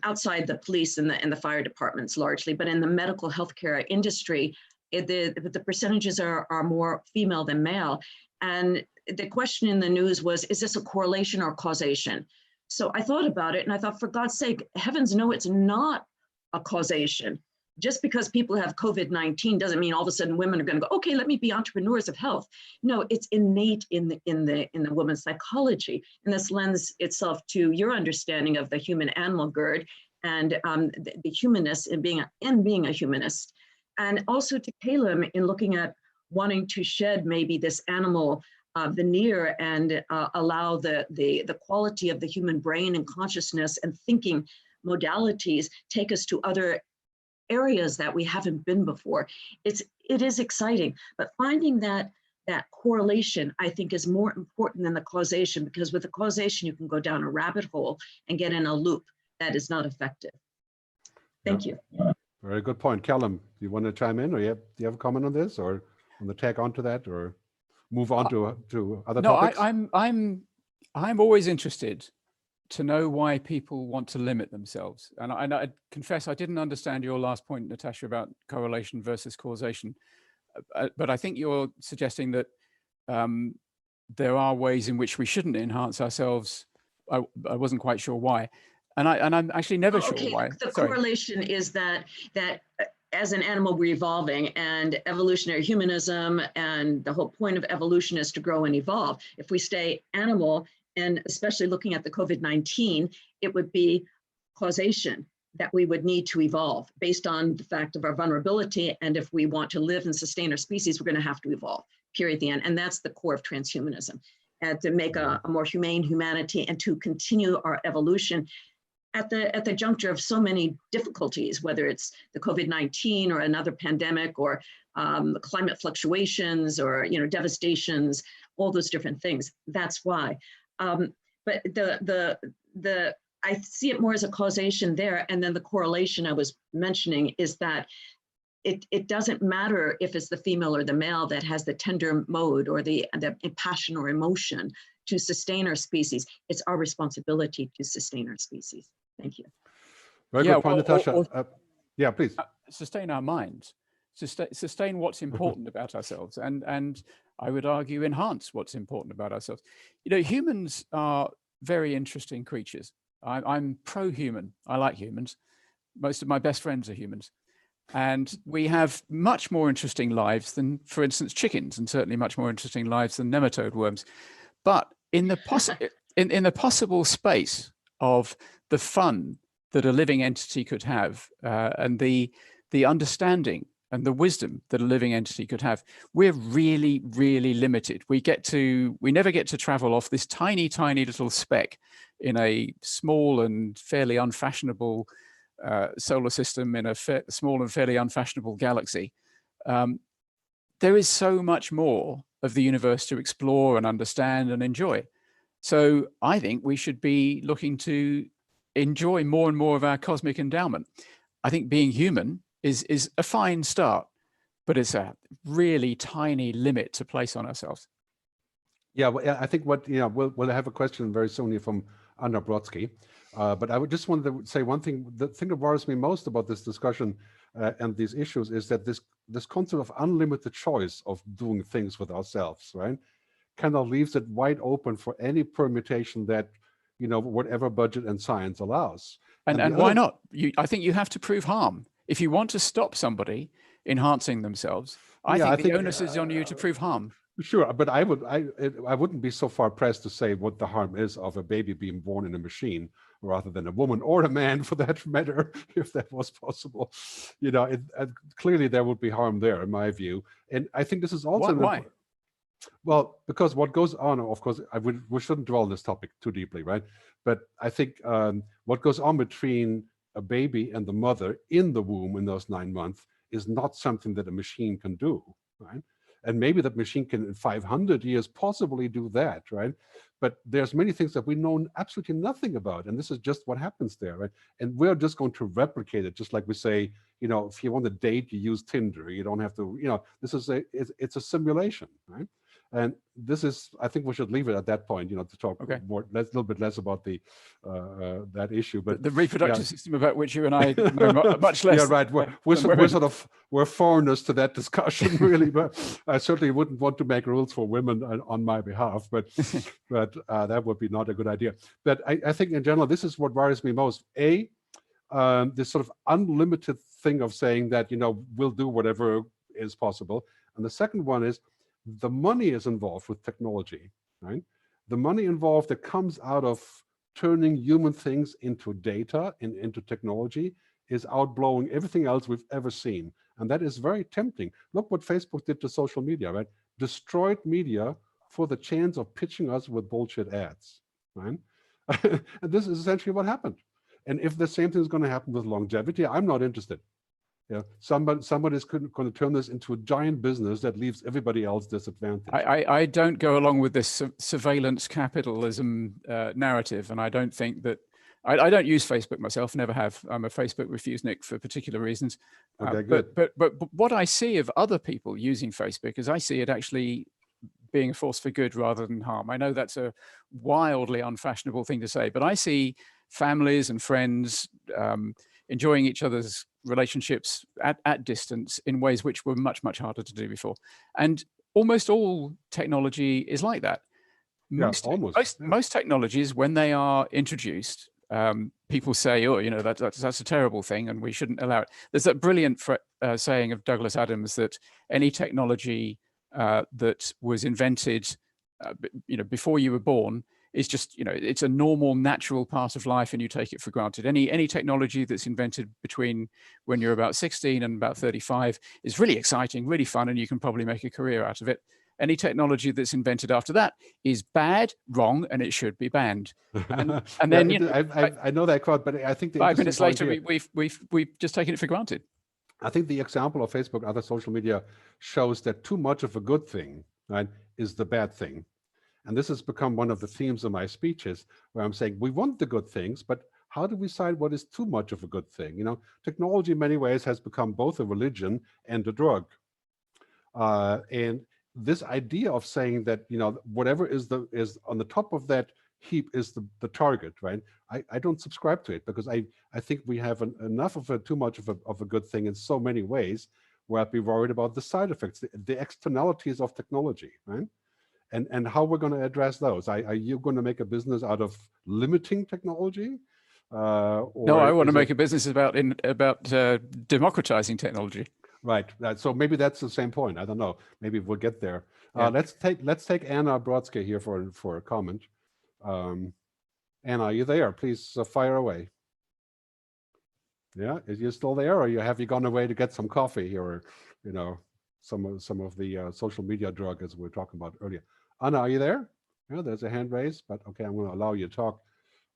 outside the police and the fire departments largely, but in the medical healthcare industry, the percentages are more female than male. And the question in the news was, is this a correlation or causation? So I thought about it and I thought, for God's sake, heavens no, it's not a causation. Just because people have COVID-19 doesn't mean all of a sudden women are going to go, okay, let me be entrepreneurs of health. No, it's innate in the woman's psychology. And this lends itself to your understanding of the human animal, Gerd, and the humanist in being a humanist. And also to Calum in looking at wanting to shed maybe this animal veneer and allow the quality of the human brain and consciousness and thinking modalities take us to other areas that we haven't been before. It is exciting, but finding that correlation, I think, is more important than the causation, because with the causation, you can go down a rabbit hole and get in a loop that is not effective. Thank you. Very good point. Calum, do you want to chime in, or do you have a comment on this, or on the tag onto that, or move on to other topics? I'm always interested to know why people want to limit themselves. And I confess, I didn't understand your last point, Natasha, about correlation versus causation. But I think you're suggesting that there are ways in which we shouldn't enhance ourselves. I wasn't quite sure why. And I'm actually never sure why. The correlation is that as an animal, we're evolving, and evolutionary humanism and the whole point of evolution is to grow and evolve. If we stay animal, and especially looking at the COVID-19, it would be causation that we would need to evolve based on the fact of our vulnerability. And if we want to live and sustain our species, we're going to have to evolve, period, the end. And that's the core of transhumanism, and to make a more humane humanity and to continue our evolution at the juncture of so many difficulties, whether it's the COVID-19 or another pandemic or climate fluctuations or devastations, all those different things. That's why. But I see it more as a causation there, and then the correlation I was mentioning is that it doesn't matter if it's the female or the male that has the tender mode or the passion or emotion to sustain our species. It's our responsibility to sustain our species. Thank you. Very good point, Natasha. Yeah, please. Sustain our minds, sustain what's important about ourselves, and I would argue enhance what's important about ourselves. Humans are very interesting creatures. I'm pro-human. I like humans. Most of my best friends are humans. And we have much more interesting lives than, for instance, chickens, and certainly much more interesting lives than nematode worms. But in the possible space of the fun that a living entity could have, and the understanding and the wisdom that a living entity could have, we're really, really limited. We never get to travel off this tiny, tiny little speck in a small and fairly unfashionable solar system in a small and fairly unfashionable galaxy. There is so much more of the universe to explore and understand and enjoy. So I think we should be looking to enjoy more and more of our cosmic endowment. I think being human is a fine start, but it's a really tiny limit to place on ourselves. Yeah, well, I think we'll have a question very soon here from Anna Brodsky. But I would just wanted to say one thing. The thing that worries me most about this discussion and these issues is that this concept of unlimited choice of doing things with ourselves, right, kind of leaves it wide open for any permutation that, whatever budget and science allows. And why not? I think you have to prove harm. If you want to stop somebody enhancing themselves, I think the onus is on you to prove harm. Sure, but I wouldn't be so far pressed to say what the harm is of a baby being born in a machine rather than a woman or a man, for that matter, if that was possible. Clearly there would be harm there, in my view. And I think this is also why? Well, because what goes on, of course, we shouldn't dwell on this topic too deeply, right? But I think what goes on between a baby and the mother in the womb in those 9 months is not something that a machine can do, right? And maybe that machine can in 500 years possibly do that, right? But there's many things that we know absolutely nothing about. And this is just what happens there, right? And we're just going to replicate it, just like we say, if you want to date, you use Tinder. You don't have to, this is it's a simulation, right? And this is, I think we should leave it at that point, to talk more, a little bit less about the that issue. But the reproductive system about which you and I know much less. Yeah, right. We're foreigners to that discussion, really. But I certainly wouldn't want to make rules for women on my behalf. But that would be not a good idea. But I think in general, this is what worries me most. This sort of unlimited thing of saying that we'll do whatever is possible, and the second one is, the money is involved with technology, right? The money involved that comes out of turning human things into data and into technology is outblowing everything else we've ever seen. And that is very tempting. Look what Facebook did to social media, right? Destroyed media for the chance of pitching us with bullshit ads, right? And this is essentially what happened. And if the same thing is going to happen with longevity, I'm not interested. Somebody's going to turn this into a giant business that leaves everybody else disadvantaged. I don't go along with this surveillance capitalism narrative, and I don't think that I don't use Facebook myself. Never have. I'm a Facebook refusenik for particular reasons. Okay, good. But what I see of other people using Facebook is I see it actually being a force for good rather than harm. I know that's a wildly unfashionable thing to say, but I see families and friends enjoying each other's relationships at distance in ways which were much, much harder to do before. And almost all technology is like that. Most technologies, when they are introduced, people say, oh, that's a terrible thing and we shouldn't allow it. There's that brilliant saying of Douglas Adams that any technology that was invented before you were born is just, it's a normal, natural part of life and you take it for granted. Any technology that's invented between when you're about 16 and about 35 is really exciting, really fun, and you can probably make a career out of it. Any technology that's invented after that is bad, wrong, and it should be banned. And then, I know that quote, but I think 5 minutes later, we've just taken it for granted. I think the example of Facebook, other social media, shows that too much of a good thing, right, is the bad thing. And this has become one of the themes of my speeches, where I'm saying we want the good things, but how do we decide what is too much of a good thing? Technology in many ways has become both a religion and a drug. And this idea of saying that, whatever is on the top of that heap is the target, right? I don't subscribe to it, because I think we have enough of too much of a good thing in so many ways, where I'd be worried about the side effects, the externalities of technology, right? And how we're going to address those. Are you going to make a business out of limiting technology? No, I want to make a business about democratizing technology. Right. So maybe that's the same point. I don't know. Maybe we'll get there. Yeah. Let's take Anna Brodsky here for a comment. Anna, are you there? Please fire away. Yeah, is you still there, or have you gone away to get some coffee here, or some of the social media drug as we were talking about earlier? Anna, are you there? Yeah, there's a hand raised, but okay, I'm going to allow you to talk.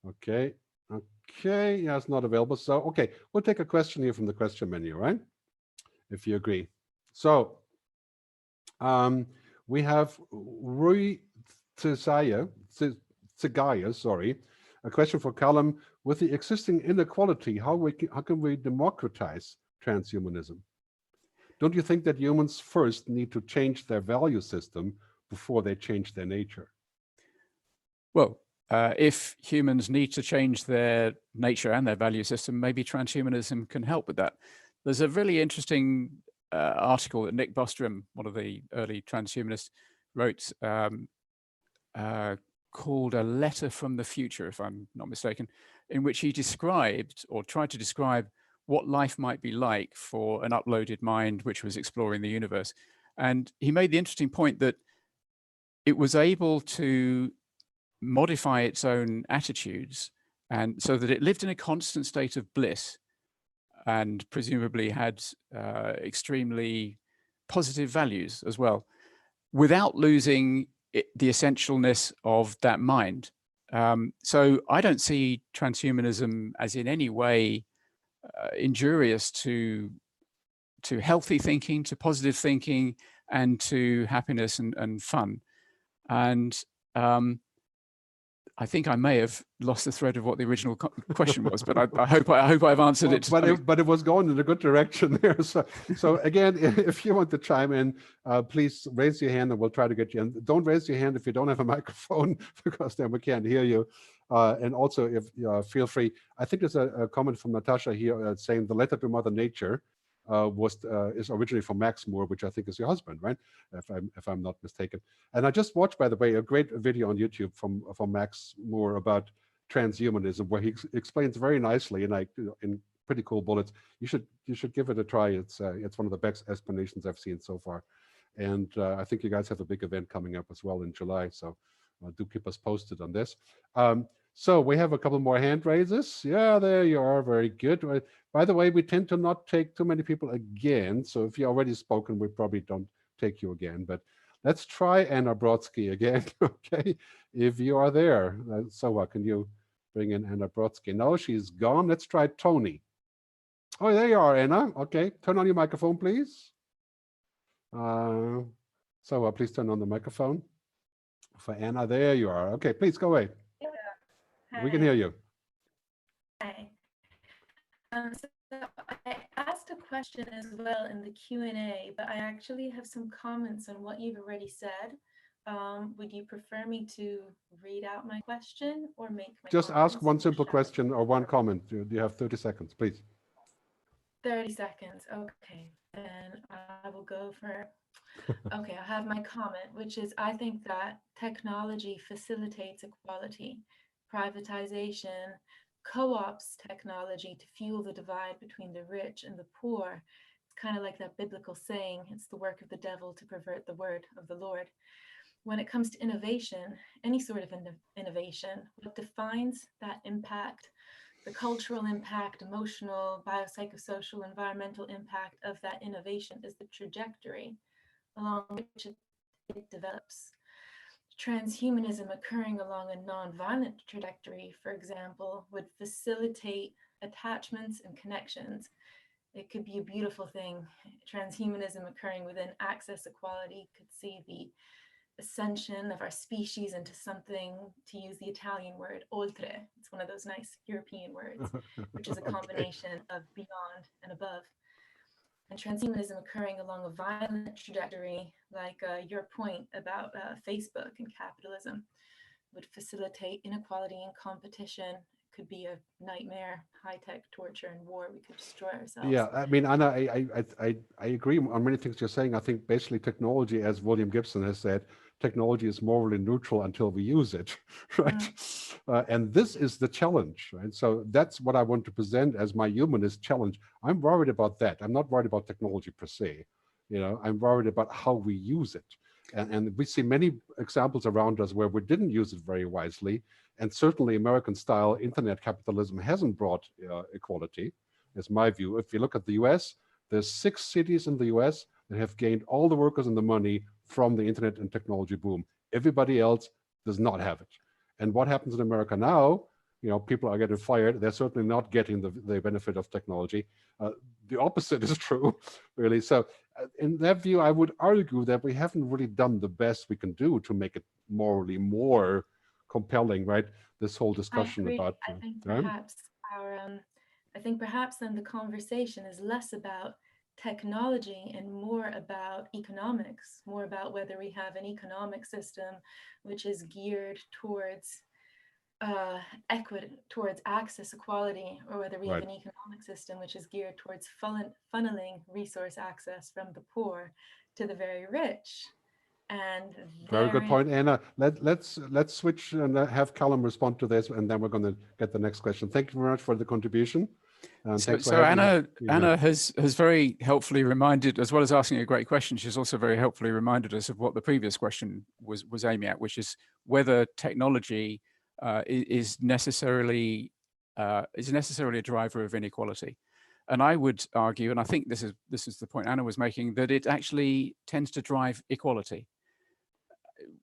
Okay, yeah, it's not available. So okay, we'll take a question here from the question menu, right? If you agree. So we have Rui Tsaya Tsegaya, sorry. A question for Calum. With the existing inequality, how can we democratize transhumanism? Don't you think that humans first need to change their value system before they change their nature? Well, if humans need to change their nature and their value system, maybe transhumanism can help with that. There's a really interesting article that Nick Bostrom, one of the early transhumanists, wrote called A Letter from the Future, if I'm not mistaken, in which he described or tried to describe what life might be like for an uploaded mind which was exploring the universe. And he made the interesting point that it was able to modify its own attitudes, and so that it lived in a constant state of bliss and presumably had extremely positive values as well, without losing the essentialness of that mind. So I don't see transhumanism as in any way injurious to healthy thinking, to positive thinking, and to happiness and fun. And I think I may have lost the thread of what the original question was, but I hope I've answered it. But it was going in a good direction there. So again, if you want to chime in, please raise your hand and we'll try to get you in. Don't raise your hand if you don't have a microphone, because then we can't hear you. And also, if feel free. I think there's a comment from Natasha here saying the letter to Mother Nature is originally from Max Moore, which I think is your husband, right? If I'm not mistaken. And I just watched, by the way, a great video on YouTube from Max Moore about transhumanism, where he explains very nicely and in pretty cool bullets. You should give it a try. It's one of the best explanations I've seen so far. And I think you guys have a big event coming up as well in July, so do keep us posted on this. So we have a couple more hand raises. Yeah, there you are. Very good. By the way, we tend to not take too many people again. So if you've already spoken, we probably don't take you again. But let's try Anna Brodsky again. Okay, if you are there. So can you bring in Anna Brodsky? No, she's gone. Let's try Tony. Oh, there you are, Anna. Okay, turn on your microphone, please. So please turn on the microphone for Anna. There you are. Okay, please go away. Hi. We can hear you. Hi. So I asked a question as well in the Q&A, but I actually have some comments on what you've already said. Would you prefer me to read out my question or make my Just ask comments one in the simple chat? question or one comment. You have 30 seconds, please. 30 seconds. Okay. And I will go for, okay, I have my comment, which is I think that technology facilitates equality. Privatization co-ops technology to fuel the divide between the rich and the poor. It's kind of like that biblical saying, it's the work of the devil to pervert the word of the Lord. When it comes to innovation, any sort of innovation, what defines that impact, the cultural impact, emotional, biopsychosocial, environmental impact of that innovation is the trajectory along which it develops. Transhumanism occurring along a non-violent trajectory, for example, would facilitate attachments and connections. It could be a beautiful thing. Transhumanism occurring within access equality could see the ascension of our species into something, to use the Italian word, oltre. It's one of those nice European words, which is a combination of beyond and above. And transhumanism occurring along a violent trajectory, like your point about Facebook and capitalism, would facilitate inequality and competition. It could be a nightmare, high-tech torture and war. We could destroy ourselves. Yeah, I mean, Anna, I agree on many things you're saying. I think basically technology, as William Gibson has said, technology is morally neutral until we use it, right? And this is the challenge, right? So that's what I want to present as my humanist challenge. I'm worried about that. I'm not worried about technology per se. You know, I'm worried about how we use it. And we see many examples around us where we didn't use it very wisely. And certainly American-style internet capitalism hasn't brought equality, is my view. If you look at the US, there's 6 cities in the US that have gained all the workers and the money from the internet and technology boom. Everybody else does not have it. And what happens in America now, you know, people are getting fired. They're certainly not getting the benefit of technology. The opposite is true, really. So in that view, I would argue that we haven't really done the best we can do to make it morally more compelling, right? This whole discussion I agree. about. I think Right? perhaps then the conversation is less about technology and more about economics, more about whether we have an economic system which is geared towards equity, towards access equality, or whether we have an economic system which is geared towards funneling resource access from the poor to the very rich. And very good point, Anna. Let's switch and have Calum respond to this, and then we're going to get the next question. Thank you very much for the contribution. So Anna has very helpfully reminded, as well as asking a great question, she's also very helpfully reminded us of what the previous question was aiming at, which is whether technology is necessarily a driver of inequality. And I would argue, and I think this is the point Anna was making, that it actually tends to drive equality.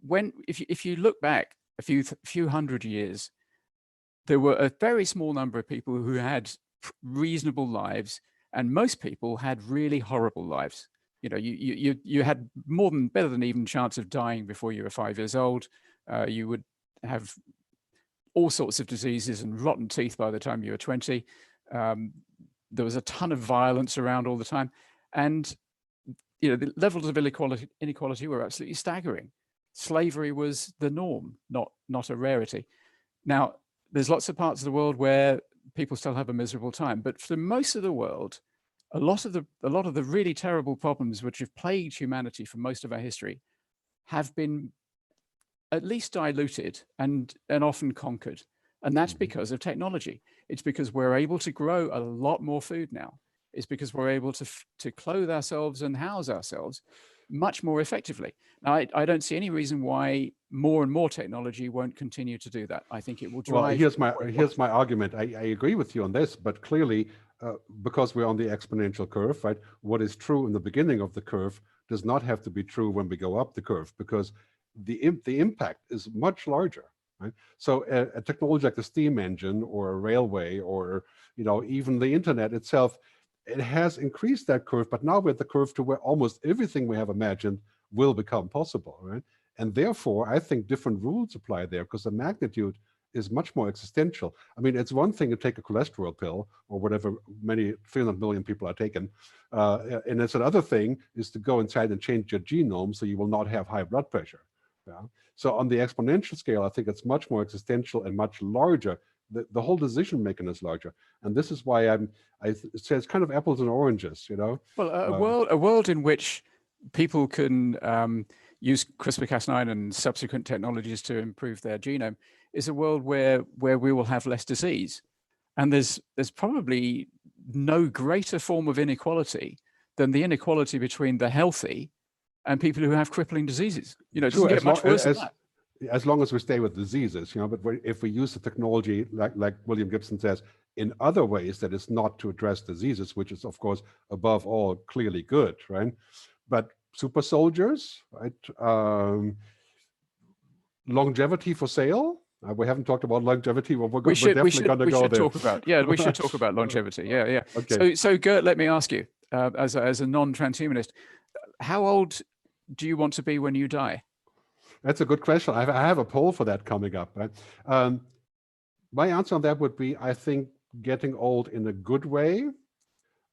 If you look back a few hundred years, there were a very small number of people who had reasonable lives, and most people had really horrible lives. You know, you had better than even chance of dying before you were 5 years old. You would have all sorts of diseases and rotten teeth by the time you were 20. There was a ton of violence around all the time, and you know, the levels of inequality were absolutely staggering. Slavery was the norm, not a rarity. Now, there's lots of parts of the world where people still have a miserable time, but for most of the world, a lot of the really terrible problems which have plagued humanity for most of our history have been at least diluted and often conquered. And that's because of technology. It's because we're able to grow a lot more food now. It's because we're able to clothe ourselves and house ourselves much more effectively. Now, I don't see any reason why more and more technology won't continue to do that. I think it will drive. Well, here's my argument. I agree with you on this, but clearly, because we're on the exponential curve, right? What is true in the beginning of the curve does not have to be true when we go up the curve, because the impact is much larger. Right? So a technology like the steam engine or a railway, or even the internet itself, it has increased that curve, but now we're at the curve to where almost everything we have imagined will become possible, right? And therefore, I think different rules apply there, because the magnitude is much more existential. I mean, it's one thing to take a cholesterol pill or whatever 300 million people are taking, and it's another thing is to go inside and change your genome so you will not have high blood pressure. Yeah? So on the exponential scale, I think it's much more existential and much larger. The whole decision making is larger, and this is why I say it's kind of apples and oranges, Well, a world in which people can use CRISPR-Cas9 and subsequent technologies to improve their genome is a world where we will have less disease, and there's probably no greater form of inequality than the inequality between the healthy and people who have crippling diseases. It doesn't get much worse than that. As long as we stay with diseases, but if we use the technology, like William Gibson says, in other ways that is not to address diseases, which is, of course, above all, clearly good, right? But super soldiers, right? Longevity for sale. We haven't talked about longevity. Well, we're definitely going to go there. We should talk about longevity. Yeah. Okay. So Gerd, let me ask you, as a non-transhumanist, how old do you want to be when you die? That's a good question. I have a poll for that coming up. Right? My answer on that would be, I think getting old in a good way.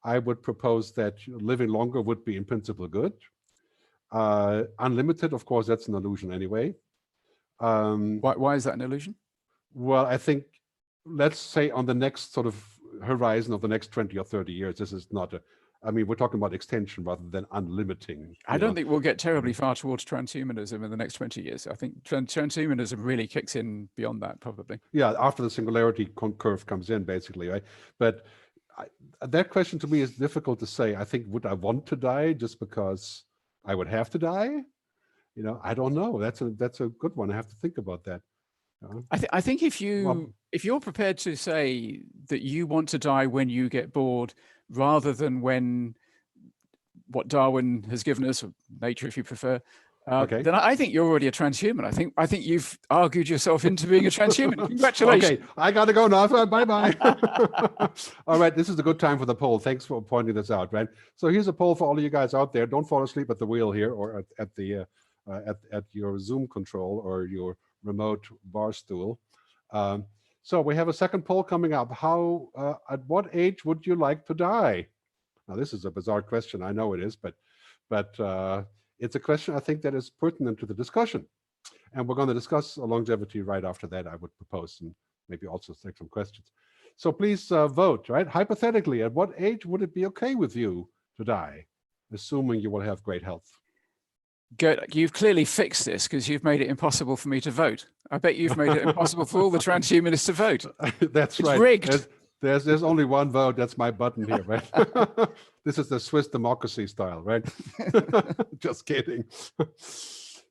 I would propose that living longer would be in principle good. Unlimited, of course, that's an illusion anyway. Why is that an illusion? Well, I think, let's say on the next sort of horizon of the next 20 or 30 years, this is not we're talking about extension rather than unlimiting. I don't think we'll get terribly far towards transhumanism in the next 20 years. I think transhumanism really kicks in beyond that, probably. Yeah, after the singularity curve comes in, basically, right? But that question to me is difficult to say. I think, would I want to die just because I would have to die? I don't know. That's a good one. I have to think about that. I think if you're prepared to say that you want to die when you get bored, rather than when what Darwin has given us, or nature, if you prefer, then I think you're already a transhuman. I think you've argued yourself into being a transhuman. Congratulations. Okay, I got to go now. Bye-bye. All right, this is a good time for the poll. Thanks for pointing this out, right? So here's a poll for all of you guys out there. Don't fall asleep at the wheel here, or at your Zoom control or your remote bar stool. So we have a second poll coming up. At what age would you like to die? Now, this is a bizarre question. I know it is, but it's a question I think that is pertinent to the discussion. And we're going to discuss longevity right after that, I would propose, and maybe also take some questions. So please vote, right? Hypothetically, at what age would it be okay with you to die, assuming you will have great health? Gerd, you've clearly fixed this because you've made it impossible for me to vote. I bet you've made it impossible for all the transhumanists to vote. That's it's right. Rigged. There's only one vote. That's my button here, right? This is the Swiss democracy style, right? Just kidding.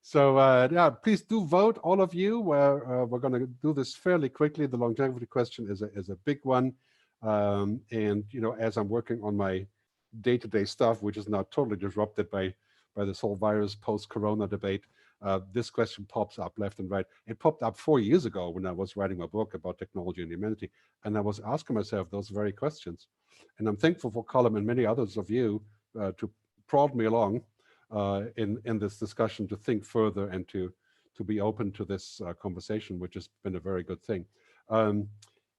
So yeah, please do vote, all of you. We're going to do this fairly quickly. The longevity question is a big one, and as I'm working on my day-to-day stuff, which is now totally disrupted by this whole virus post-corona debate, this question pops up left and right. It popped up 4 years ago when I was writing my book about technology and humanity, and I was asking myself those very questions. And I'm thankful for Calum and many others of you to prod me along in this discussion, to think further and to be open to this conversation, which has been a very good thing.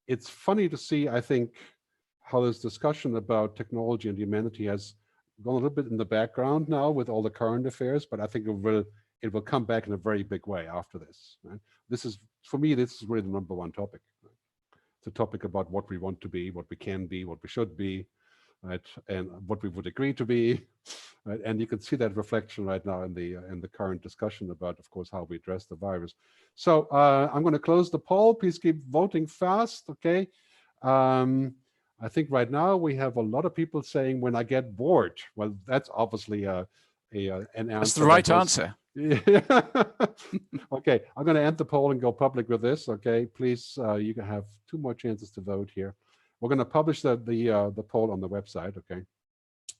It's funny to see, I think, how this discussion about technology and humanity has gone a little bit in the background now with all the current affairs, but I think it will come back in a very big way after this. Right? This is, for me, this is really the #1 topic. Right? It's a topic about what we want to be, what we can be, what we should be, right, and what we would agree to be. Right? And you can see that reflection right now in the current discussion about, of course, how we address the virus. So I'm going to close the poll. Please keep voting fast, okay? I think right now we have a lot of people saying, when I get bored. Well, that's obviously an answer. That's the right answer. Yeah. Okay, I'm going to end the poll and go public with this. Okay, please, you can have 2 more chances to vote here. We're going to publish the poll on the website. Okay,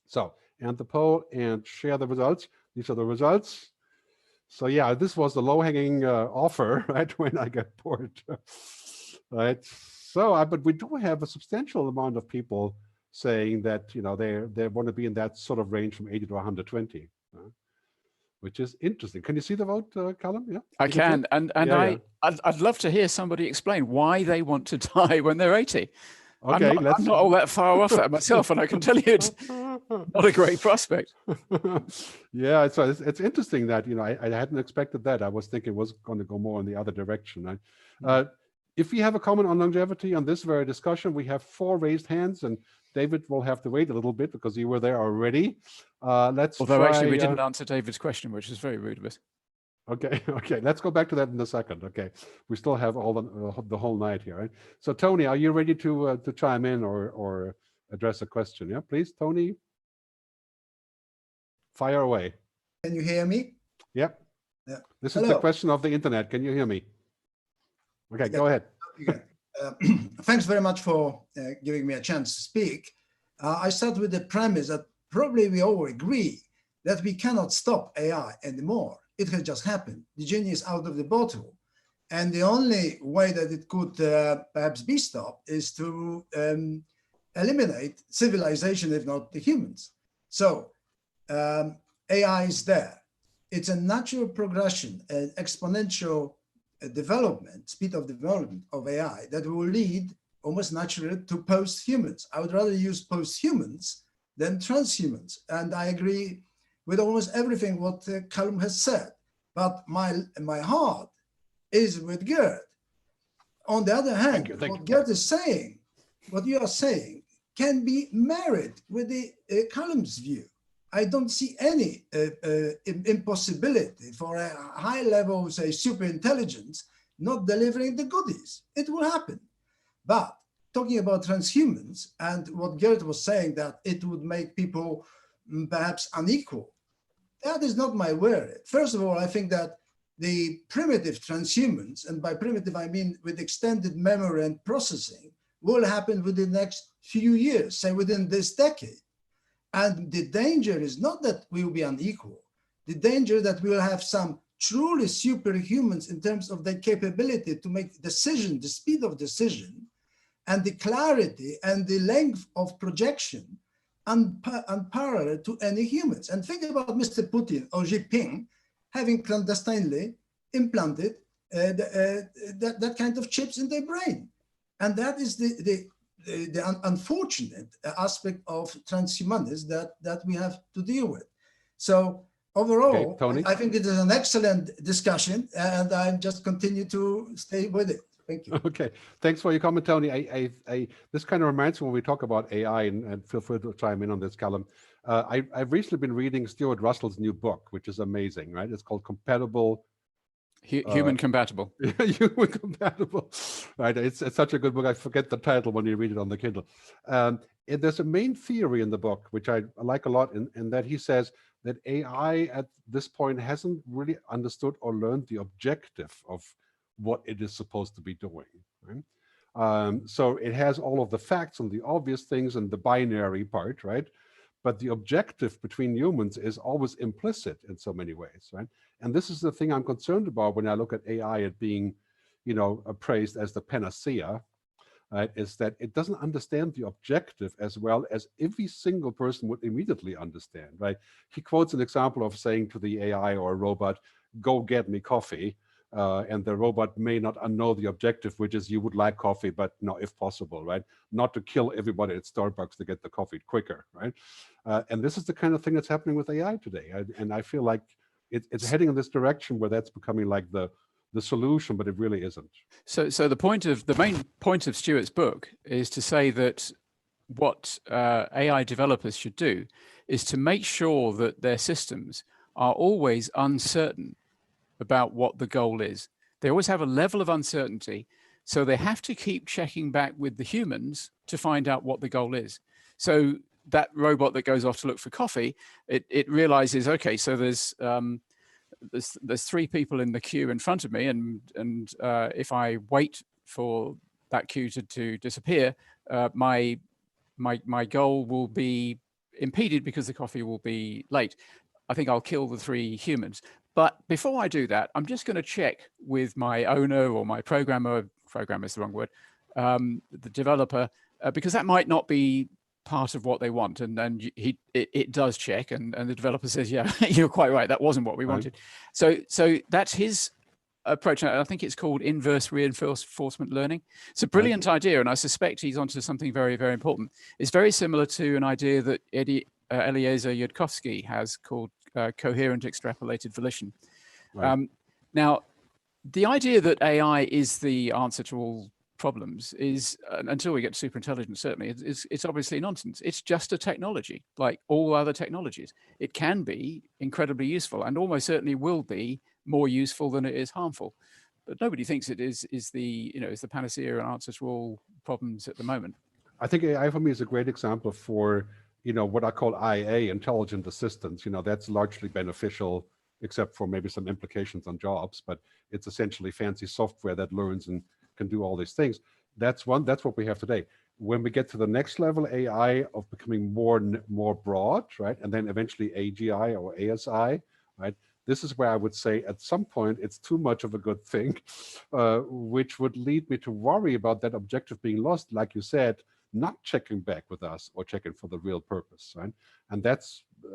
so end the poll and share the results. These are the results. So yeah, this was the low-hanging offer, right? When I get bored, right? So, but we do have a substantial amount of people saying that they want to be in that sort of range from 80 to 120, which is interesting. Can you see the vote, Calum? Yeah, I can, and yeah. I'd love to hear somebody explain why they want to die when they're 80. Okay, I'm not all that far off that myself, and I can tell you it's not a great prospect. Yeah, so it's interesting that I hadn't expected that. I was thinking it was going to go more in the other direction. Right? If you have a comment on longevity on this very discussion, we have 4 raised hands, and David will have to wait a little bit because you were there already. Although actually we didn't answer David's question, which is very rude of us. Okay, let's go back to that in a second. Okay, we still have all the whole night here, right? So Tony, are you ready to chime in or address a question? Yeah, please, Tony. Fire away. Can you hear me? Yep. Yeah. This is the question of the internet. Can you hear me? Okay, go ahead. Thanks very much for giving me a chance to speak. I start with the premise that probably we all agree that we cannot stop AI anymore. It has just happened. The genie is out of the bottle. And the only way that it could perhaps be stopped is to eliminate civilization, if not the humans. So AI is there. It's a natural progression, an exponential development, speed of development of AI that will lead almost naturally to post-humans. I would rather use post-humans than transhumans. And I agree with almost everything what Calum has said. But my heart is with Gerd. On the other hand, what Gerd is saying, what you are saying, can be married with the Calum's view. I don't see any impossibility for a high level, say, super intelligence not delivering the goodies. It will happen. But talking about transhumans and what Gerd was saying, that it would make people perhaps unequal, that is not my worry. First of all, I think that the primitive transhumans, and by primitive I mean with extended memory and processing, will happen within the next few years, say within this decade. And the danger is not that we will be unequal. The danger that we will have some truly superhumans in terms of their capability to make decision, the speed of decision, and the clarity and the length of projection unparalleled to any humans. And think about Mr. Putin or Xi Jinping having clandestinely implanted that kind of chips in their brain. And that is the unfortunate aspect of transhumanism that we have to deal with. So overall, Tony? I think it is an excellent discussion, and I just continue to stay with it. Thank you. Okay, thanks for your comment, Tony. This kind of reminds me when we talk about AI, and feel free to chime in on this, Calum. I've recently been reading Stuart Russell's new book, which is amazing, right? It's called Computable. Human compatible. Human compatible, right? It's such a good book. I forget the title when you read it on the Kindle. And there's a main theory in the book, which I like a lot, in that he says that AI at this point hasn't really understood or learned the objective of what it is supposed to be doing, right? So it has all of the facts and the obvious things and the binary part, right? But the objective between humans is always implicit in so many ways, right? And this is the thing I'm concerned about when I look at AI at being, appraised as the panacea, right? Is that it doesn't understand the objective as well as every single person would immediately understand, right? He quotes an example of saying to the AI or a robot, "Go get me coffee." And the robot may not know the objective, which is you would like coffee, but no, if possible, right? Not to kill everybody at Starbucks to get the coffee quicker, right? And this is the kind of thing that's happening with AI today. And I feel like it's heading in this direction where that's becoming like the solution, but it really isn't. So the main point of Stuart's book is to say that what AI developers should do is to make sure that their systems are always uncertain about what the goal is. They always have a level of uncertainty, so they have to keep checking back with the humans to find out what the goal is. So that robot that goes off to look for coffee, it realizes, okay, so there's 3 people in the queue in front of me, and if I wait for that queue to disappear, my goal will be impeded because the coffee will be late. I think I'll kill the 3 humans. But before I do that, I'm just going to check with my owner or my programmer is the wrong word, the developer, because that might not be part of what they want. And then it does check, and the developer says, yeah, you're quite right, that wasn't what we wanted. So that's his approach. I think it's called inverse reinforcement learning. It's a brilliant idea, and I suspect he's onto something very, very important. It's very similar to an idea that Eliezer Yudkowsky has called coherent extrapolated volition. Right. Now, the idea that AI is the answer to all problems is, until we get to superintelligence, certainly, it's obviously nonsense. It's just a technology, like all other technologies. It can be incredibly useful, and almost certainly will be more useful than it is harmful. But nobody thinks it is the panacea and answer to all problems at the moment. I think AI for me is a great example for what I call IA, intelligent assistance. That's largely beneficial, except for maybe some implications on jobs, but it's essentially fancy software that learns and can do all these things. That's what we have today. When we get to the next level, AI of becoming more broad, right? And then eventually AGI or ASI, right? This is where I would say at some point it's too much of a good thing, which would lead me to worry about that objective being lost, like you said, not checking back with us or checking for the real purpose, right? And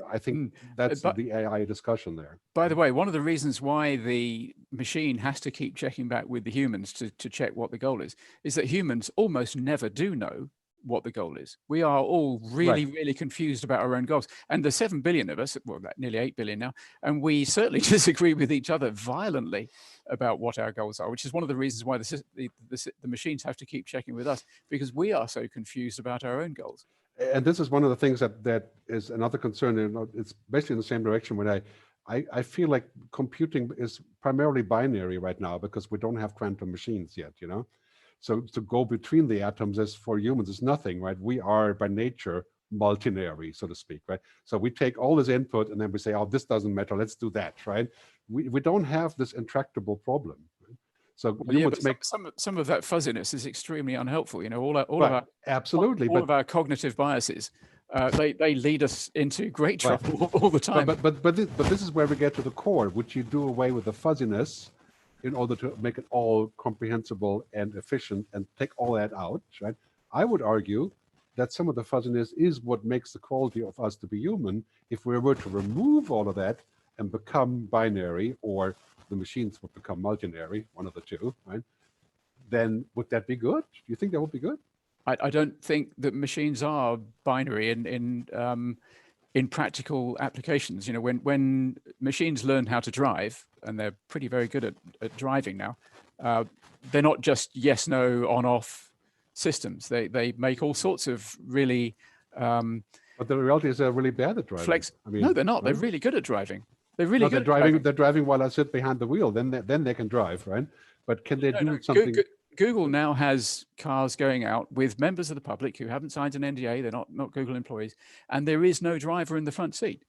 I think that's the AI discussion there. By the way, one of the reasons why the machine has to keep checking back with the humans to check what the goal is that humans almost never do know what the goal is. We are all really confused about our own goals. And the 7 billion of us, well, nearly 8 billion now, and we certainly disagree with each other violently about what our goals are, which is one of the reasons why the machines have to keep checking with us, because we are so confused about our own goals. And this is one of the things that is another concern, and it's basically in the same direction. When I feel like computing is primarily binary right now because we don't have quantum machines yet, So to go between the atoms as for humans is nothing, right? We are by nature multinary, so to speak, right? So we take all this input and then we say, oh, this doesn't matter, let's do that, right? We don't have this intractable problem. Right? So humans make some of that fuzziness is extremely unhelpful. All of our cognitive biases, they lead us into great trouble all the time. But this is where we get to the core. Would you do away with the fuzziness in order to make it all comprehensible and efficient and take all that out, right? I would argue that some of the fuzziness is what makes the quality of us to be human. If we were to remove all of that and become binary or the machines would become multinary, one of the two, right? Then would that be good? Do you think that would be good? I don't think that machines are binary in practical applications. You know, when machines learn how to drive, and they're pretty very good at driving now, they're not just yes, no, on, off systems. They make all sorts of really but the reality is they're really bad at driving. I mean, no, they're not. Right? They're really good at driving. They're really No, good they're at driving. They're driving while I sit behind the wheel. Then they can drive, right? But can they do something? Google now has cars going out with members of the public who haven't signed an NDA. They're not Google employees, and there is no driver in the front seat.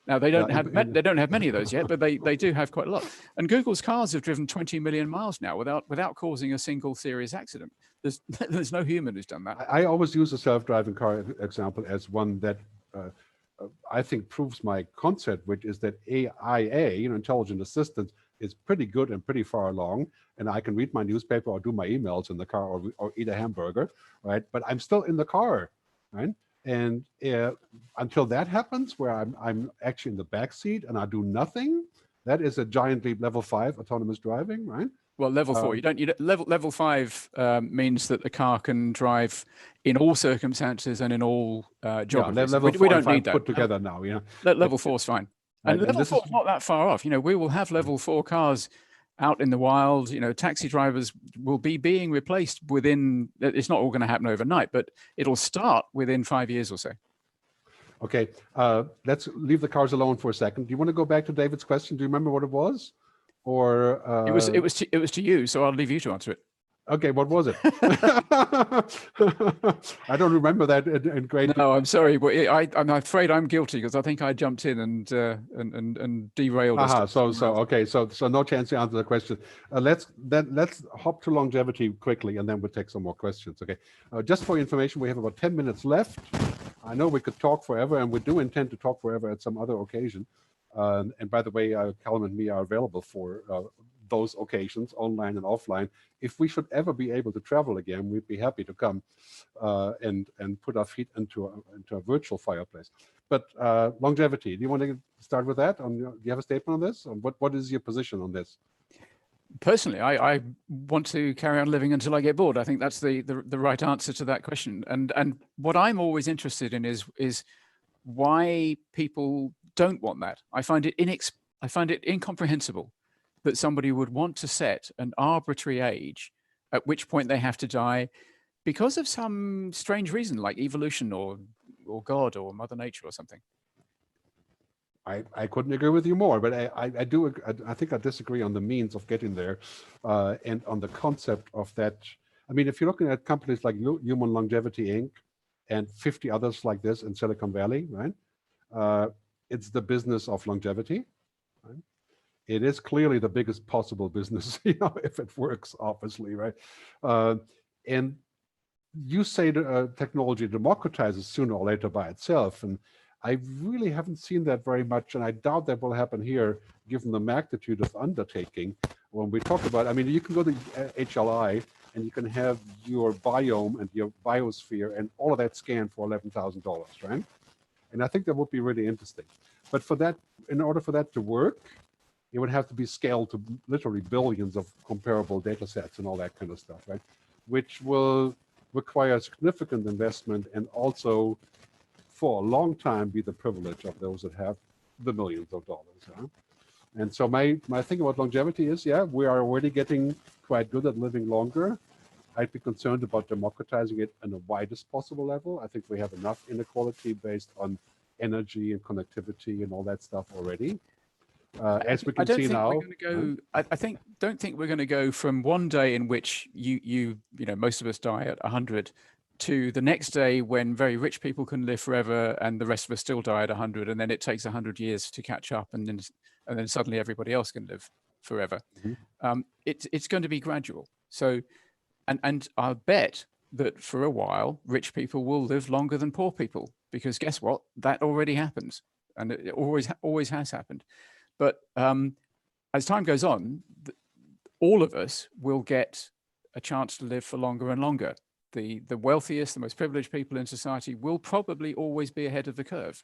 Now they don't have many of those yet, but they do have quite a lot. And Google's cars have driven 20 million miles now without causing a single serious accident. There's no human who's done that. I always use a self-driving car example as one that I think proves my concept, which is that AIA, intelligent assistance, is pretty good and pretty far along, and I can read my newspaper or do my emails in the car or eat a hamburger, right? But I'm still in the car, right? And until that happens, where I'm actually in the back seat and I do nothing, that is a giant leap. Level 5 autonomous driving, right? Well, level 4, level 5 means that the car can drive in all circumstances and in all geographies. Level 4 we don't need that put together now. Level 4 is fine. And level 4 is not that far off. We will have level 4 cars out in the wild. Taxi drivers will be being replaced within. It's not all going to happen overnight, but it'll start within 5 years or so. Okay, let's leave the cars alone for a second. Do you want to go back to David's question? Do you remember what it was? Or it was to you, so I'll leave you to answer it. Okay, what was it? I don't remember that in great. No, I'm sorry, but I'm afraid I'm guilty because I think I jumped in and derailed us. So no chance to answer the question. Let's hop to longevity quickly, and then we'll take some more questions. Okay, just for information, we have about 10 minutes left. I know we could talk forever, and we do intend to talk forever at some other occasion. And by the way, Calum and me are available for those occasions, online and offline. If we should ever be able to travel again, we'd be happy to come and put our feet into a virtual fireplace. But longevity, do you want to start with that? Do you have a statement on this? What is your position on this? Personally, I want to carry on living until I get bored. I think that's the right answer to that question. And what I'm always interested in is why people don't want that. I find it incomprehensible that somebody would want to set an arbitrary age at which point they have to die because of some strange reason like evolution or God or Mother Nature or something. I couldn't agree with you more, but I think I disagree on the means of getting there and on the concept of that. I mean, if you're looking at companies like Human Longevity Inc. and 50 others like this in Silicon Valley, right? It's the business of longevity. Right? It is clearly the biggest possible business, if it works, obviously, right? And you say technology democratizes sooner or later by itself, and I really haven't seen that very much, and I doubt that will happen here, given the magnitude of undertaking. When we talk about, I mean, you can go to HLI and you can have your biome and your biosphere and all of that scanned for $11,000, right? And I think that would be really interesting. But for that, in order for that to work, it would have to be scaled to literally billions of comparable data sets and all that kind of stuff, right? Which will require significant investment and also for a long time be the privilege of those that have the millions of dollars. Huh? And so my thing about longevity is, yeah, we are already getting quite good at living longer. I'd be concerned about democratizing it in the widest possible level. I think we have enough inequality based on energy and connectivity and all that stuff already. As we can see now, I don't think we're going to go from one day in which you know most of us die at 100 to the next day when very rich people can live forever and the rest of us still die at 100, and then it takes 100 years to catch up, and then suddenly everybody else can live forever. Mm-hmm. It's going to be gradual. So, and I'll bet that for a while rich people will live longer than poor people, because guess what? That already happens, and it always has happened. But as time goes on, all of us will get a chance to live for longer and longer. The wealthiest, the most privileged people in society will probably always be ahead of the curve.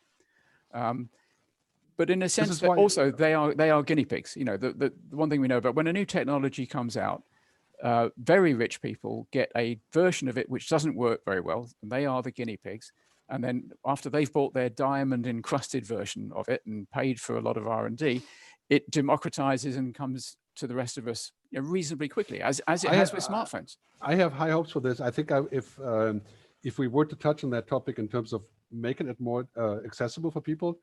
But in a sense, that also they are guinea pigs. You know, the one thing we know about when a new technology comes out, very rich people get a version of it which doesn't work very well, and they are the guinea pigs. And then after they've bought their diamond encrusted version of it and paid for a lot of R&D, it democratizes and comes to the rest of us reasonably quickly, as it has with smartphones. I have high hopes for this. I think if we were to touch on that topic in terms of making it more accessible for people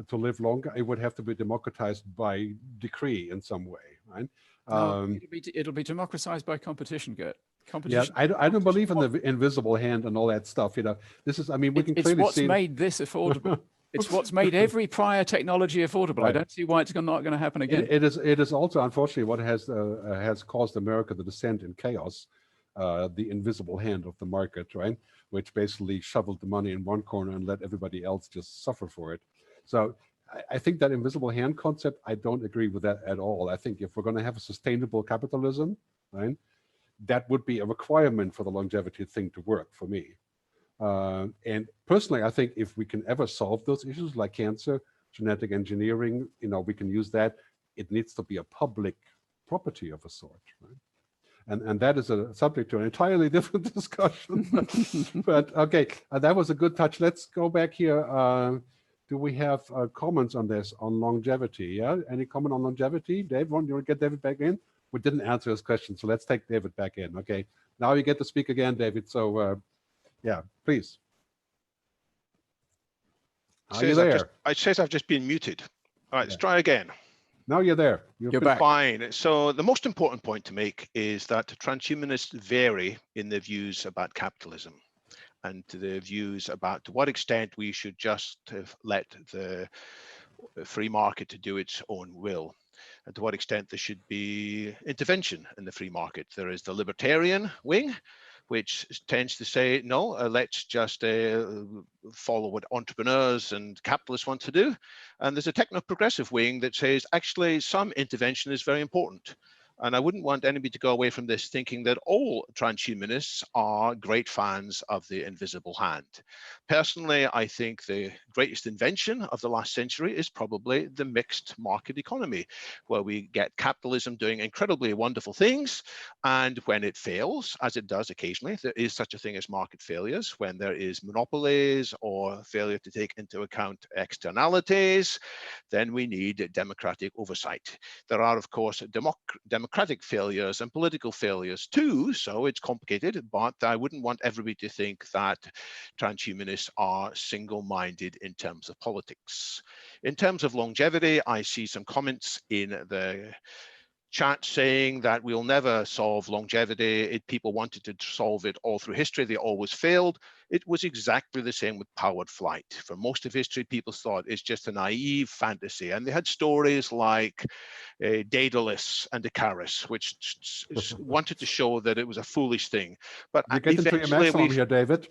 to live longer, it would have to be democratized by decree in some way, right? No, it'll be democratized by competition, Gerd. Competition. Yeah, I don't believe in the invisible hand and all that stuff. You know, this is, I mean, we can clearly see. It's what's made this affordable. It's what's made every prior technology affordable. Right. I don't see why it's not going to happen again. It is also, unfortunately, what has caused America the descent in chaos, the invisible hand of the market, right? Which basically shoveled the money in one corner and let everybody else just suffer for it. So I think that invisible hand concept, I don't agree with that at all. I think if we're going to have a sustainable capitalism, right, that would be a requirement for the longevity thing to work for me. And personally, I think if we can ever solve those issues like cancer, genetic engineering, you know, we can use that. It needs to be a public property of a sort, right? And that is a subject to an entirely different discussion. But okay, that was a good touch. Let's go back here. Do we have comments on this, on longevity? Yeah, any comment on longevity? Dave, you want to get David back in? We didn't answer his question, so let's take David back in. Okay, now you get to speak again, David. So yeah, please. Are you there? It says I've just been muted. All right, let's try again. Now you're there. You're back. Fine. So the most important point to make is that transhumanists vary in their views about capitalism and to their views about to what extent we should just let the free market to do its own will, and to what extent there should be intervention in the free market. There is the libertarian wing, which tends to say, no, let's just follow what entrepreneurs and capitalists want to do. And there's a techno-progressive wing that says, actually, some intervention is very important. And I wouldn't want anybody to go away from this thinking that all transhumanists are great fans of the invisible hand. Personally, I think the greatest invention of the last century is probably the mixed market economy, where we get capitalism doing incredibly wonderful things. And when it fails, as it does occasionally, there is such a thing as market failures, when there is monopolies or failure to take into account externalities, then we need democratic oversight. There are, of course, democratic failures and political failures too, so it's complicated, but I wouldn't want everybody to think that transhumanists are single-minded in terms of politics. In terms of longevity, I see some comments in the chat saying that we'll never solve longevity. People wanted to solve it all through history. They always failed. It was exactly the same with powered flight. For most of history, people thought it's just a naive fantasy. And they had stories like Daedalus and Icarus, which wanted to show that it was a foolish thing. But you get into your maximum here, David.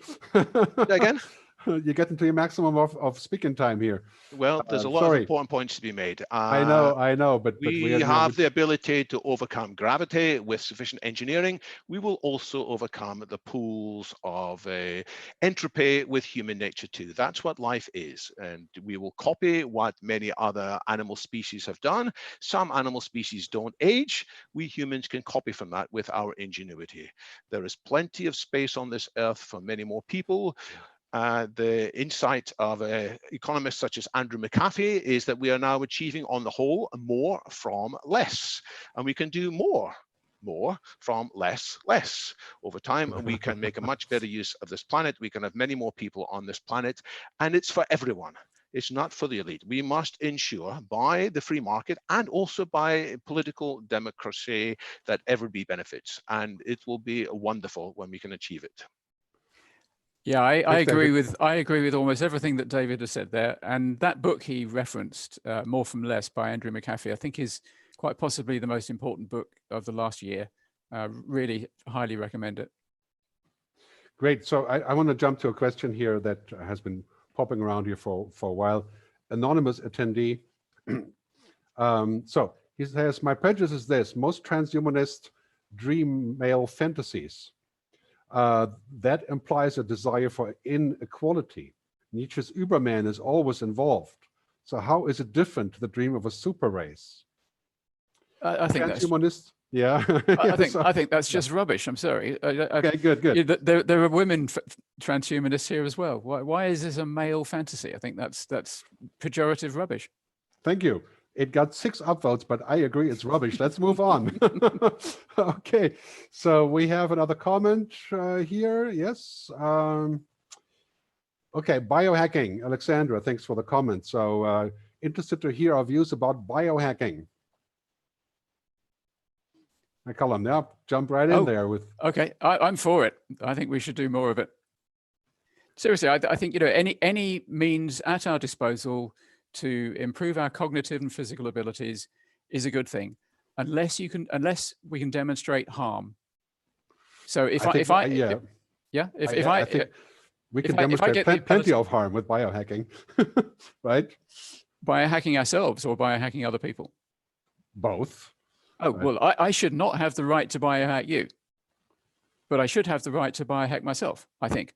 Again? You get into your maximum of speaking time here. Well, there's a lot of important points to be made. I know, but we have the ability to overcome gravity with sufficient engineering. We will also overcome the pools of entropy with human nature too. That's what life is, and we will copy what many other animal species have done. Some animal species don't age. We humans can copy from that with our ingenuity. There is plenty of space on this earth for many more people. The insight of economists such as Andrew McAfee is that we are now achieving, on the whole, more from less, and we can do more from less. Over time, we can make a much better use of this planet. We can have many more people on this planet, and it's for everyone. It's not for the elite. We must ensure by the free market and also by political democracy that everybody benefits, and it will be wonderful when we can achieve it. Yeah, I agree with almost everything that David has said there. And that book he referenced, More from Less by Andrew McAfee, I think is quite possibly the most important book of the last year. Really highly recommend it. Great. So I want to jump to a question here that has been popping around here for a while. Anonymous attendee. So he says, my prejudice is this: most transhumanists dream male fantasies. That implies a desire for inequality. Nietzsche's Überman is always involved. So how is it different to the dream of a super race? I think that's Transhumanist. Yeah. I think that's just rubbish. I'm sorry. Okay, good. There are women transhumanists here as well. Why is this a male fantasy? I think that's pejorative rubbish. Thank you. It got 6 upvotes, but I agree it's rubbish. Let's move on. Okay, so we have another comment here. Yes. Okay, biohacking. Alexandra, thanks for the comment. So interested to hear our views about biohacking. Calum, now jump right in there with. Okay, I'm for it. I think we should do more of it. Seriously, I think, you know, any means at our disposal to improve our cognitive and physical abilities is a good thing, unless we can demonstrate harm. So if I think we can demonstrate plenty of harm with biohacking, right? Biohacking ourselves or biohacking other people? Both. Oh, well, I should not have the right to biohack you, but I should have the right to biohack myself, I think.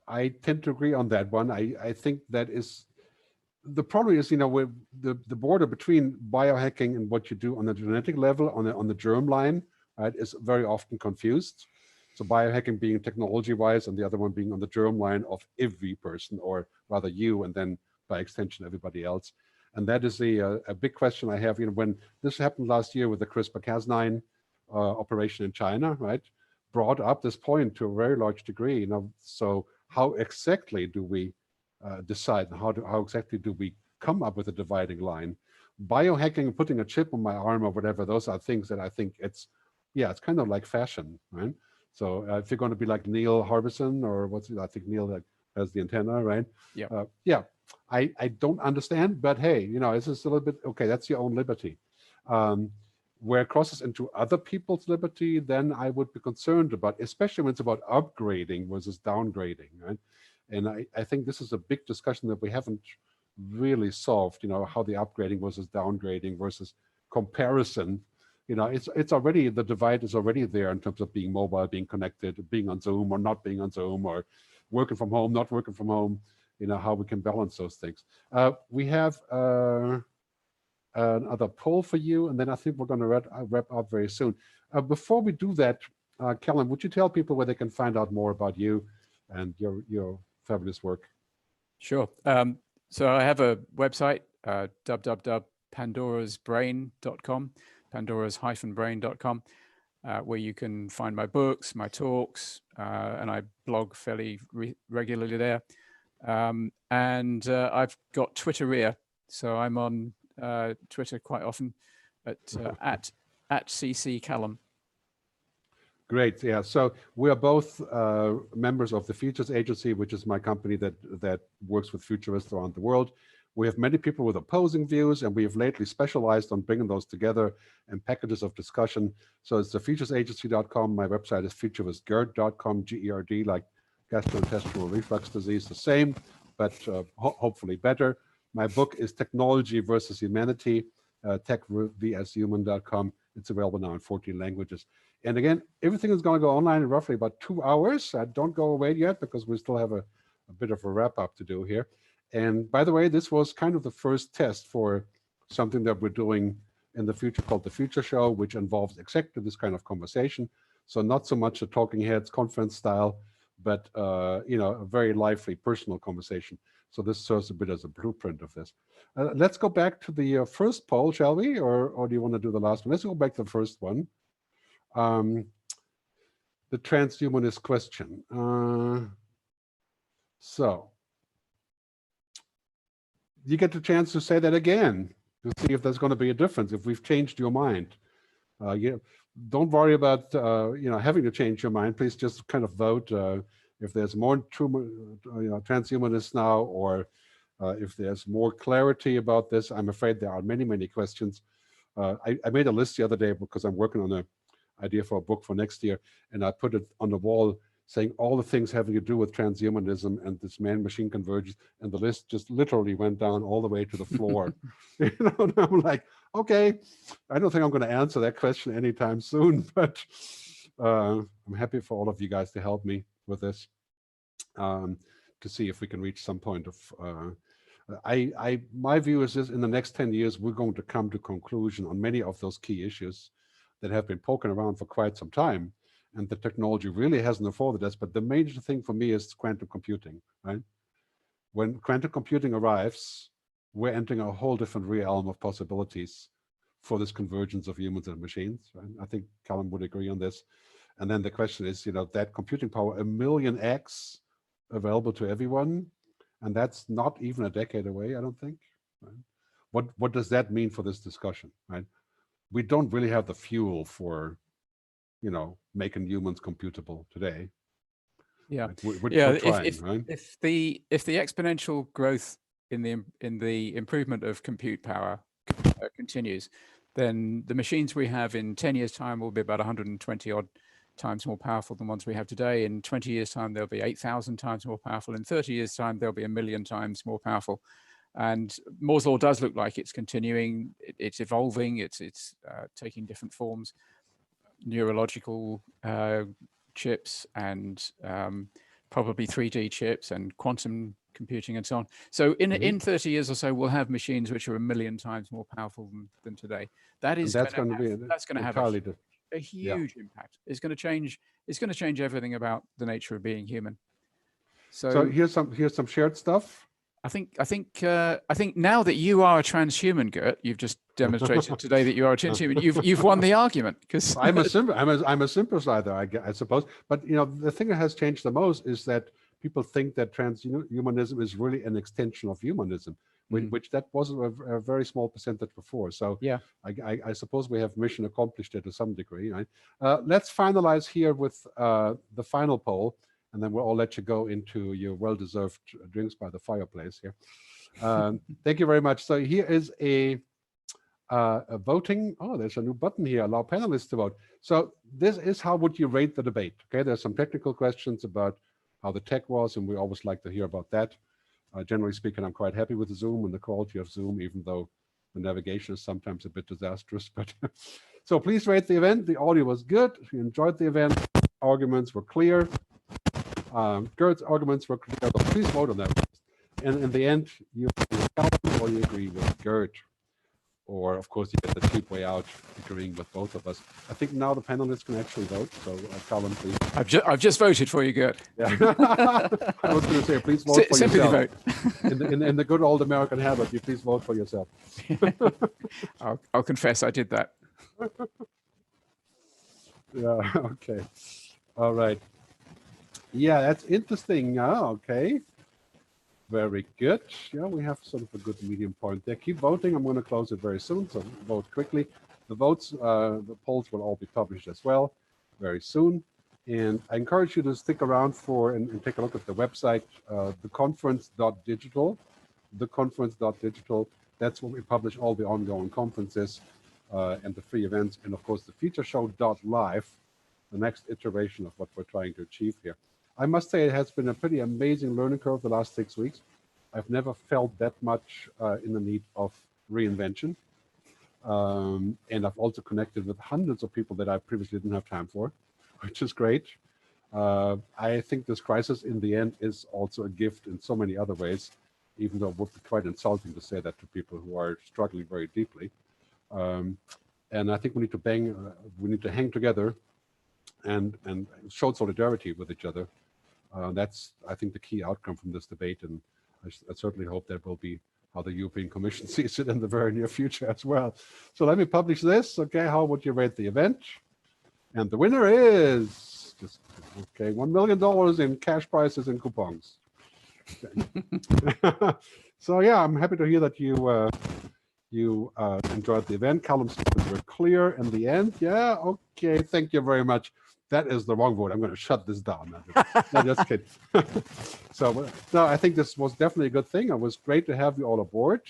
I tend to agree on that one. I think that is, the problem is, you know, with the border between biohacking and what you do on the genetic level, on the germline, right, is very often confused. So biohacking being technology-wise and the other one being on the germline of every person, or rather you, and then by extension, everybody else. And that is a big question I have. You know, when this happened last year with the CRISPR-Cas9 operation in China, right, brought up this point to a very large degree. You know, so how exactly do we decide, and how exactly do we come up with a dividing line? Biohacking, putting a chip on my arm or whatever, those are things that I think it's kind of like fashion, right? So if you're going to be like Neil Harbison, or I think Neil that has the antenna, right? Yeah. I don't understand, but hey, you know, it's just a little bit, okay, that's your own liberty. Where it crosses into other people's liberty, then I would be concerned about, especially when it's about upgrading versus downgrading, right? And I think this is a big discussion that we haven't really solved, you know, how the upgrading versus downgrading versus comparison. You know, it's already, the divide is already there in terms of being mobile, being connected, being on Zoom or not being on Zoom, or working from home, not working from home, you know, how we can balance those things. We have another poll for you, and then I think we're going to wrap up very soon. Before we do that, Calum, would you tell people where they can find out more about you and your fabulous work? Sure. So I have a website, www.pandorasbrain.com, pandoras-brain.com, where you can find my books, my talks, and I blog fairly regularly there. And I've got Twitteria, so I'm on Twitter quite often at CC Calum. Great. Yeah. So we are both members of the Futures Agency, which is my company that works with futurists around the world. We have many people with opposing views, and we have lately specialized on bringing those together in packages of discussion. So it's the futuresagency.com. My website is futurewithgerd.com, G-E-R-D, like gastrointestinal reflux disease, the same, but hopefully better. My book is Technology versus Humanity, techvshuman.com. It's available now in 14 languages. And again, everything is going to go online in roughly about 2 hours. Don't go away yet, because we still have a bit of a wrap up to do here. And by the way, this was kind of the first test for something that we're doing in the future called the Future Show, which involves exactly this kind of conversation. So not so much a talking heads conference style, but you know, a very lively personal conversation. So this serves a bit as a blueprint of this. Let's go back to the first poll, shall we? Or do you want to do the last one? Let's go back to the first one. The transhumanist question. So you get the chance to say that again to see if there's going to be a difference, if we've changed your mind. Don't worry about you know, having to change your mind. Please just kind of vote if there's more transhumanists now, or if there's more clarity about this. I'm afraid there are many, many questions. I made a list the other day because I'm working on an idea for a book for next year, and I put it on the wall saying all the things having to do with transhumanism and this man-machine convergence, and the list just literally went down all the way to the floor. You know, and I'm like, okay, I don't think I'm going to answer that question anytime soon, but I'm happy for all of you guys to help me with this. to see if we can reach some point of. My view is this: in the next 10 years, we're going to come to conclusion on many of those key issues that have been poking around for quite some time, and the technology really hasn't afforded us. But the major thing for me is quantum computing, right? When quantum computing arrives, we're entering a whole different realm of possibilities for this convergence of humans and machines, right? I think Calum would agree on this. And then the question is, that computing power, 1,000,000x available to everyone, and that's not even a decade away, I don't think. Right? What does that mean for this discussion, right? We don't really have the fuel for, making humans computable today. Yeah, right? We're trying, right? If the exponential growth in the improvement of compute power continues, then the machines we have in 10 years' time will be about 120 odd times more powerful than ones we have today. In 20 years' time, they'll be 8,000 times more powerful. In 30 years' time, they'll be 1,000,000 times more powerful. And Moore's law does look like it's continuing. It's evolving. It's taking different forms, neurological chips and probably 3D chips and quantum computing and so on. So in 30 years or so, we'll have machines which are 1,000,000 times more powerful than today. That's going to have a huge impact. It's going to change everything about the nature of being human. So here's some shared stuff. I think now that you are a transhuman, Gerd, you've just demonstrated today that you are a transhuman. You've won the argument, because I'm a sympathizer, I suppose. But the thing that has changed the most is that people think that transhumanism is really an extension of humanism, which that was a very small percentage before. So yeah, I suppose we have mission accomplished it to some degree. Right? Let's finalize here with the final poll. And then we'll all let you go into your well-deserved drinks by the fireplace here. Thank you very much. So here is a voting. Oh, there's a new button here. Allow panelists to vote. So this is how would you rate the debate? Okay, there's some technical questions about how the tech was, and we always like to hear about that. Generally speaking, I'm quite happy with Zoom and the quality of Zoom, even though the navigation is sometimes a bit disastrous. But so please rate the event. The audio was good. If you enjoyed the event, arguments were clear. Gerd's arguments were clear, but please vote on that. And in the end, you agree with Calum or you agree with Gerd, or of course you get the cheap way out, agreeing with both of us. I think now the panelists can actually vote. So Calum, please. I've just voted for you, Gerd. Yeah. I was going to say, please vote for simply yourself. Vote. in the good old American habit, you please vote for yourself. I'll confess I did that. Yeah. Okay. All right. Yeah, that's interesting. Okay. Very good. Yeah, we have sort of a good medium point there. Keep voting. I'm going to close it very soon, so vote quickly. The votes, the polls will all be published as well very soon. And I encourage you to stick around and take a look at the website, theconference.digital. Theconference.digital. That's where we publish all the ongoing conferences and the free events. And of course, the featureshow.live, the next iteration of what we're trying to achieve here. I must say it has been a pretty amazing learning curve the last 6 weeks. I've never felt that much in the need of reinvention. And I've also connected with hundreds of people that I previously didn't have time for, which is great. I think this crisis in the end is also a gift in so many other ways, even though it would be quite insulting to say that to people who are struggling very deeply. And I think we need to hang together and show solidarity with each other. That's, I think, the key outcome from this debate, and I certainly hope that will be how the European Commission sees it in the very near future as well. So let me publish this. Okay, how would you rate the event? And the winner is $1 million in cash prizes and coupons. Okay. So yeah, I'm happy to hear that you enjoyed the event. Calum's statements were clear in the end. Yeah, okay, thank you very much. That is the wrong vote. I'm going to shut this down. No, just kidding. So, no, I think this was definitely a good thing. It was great to have you all aboard.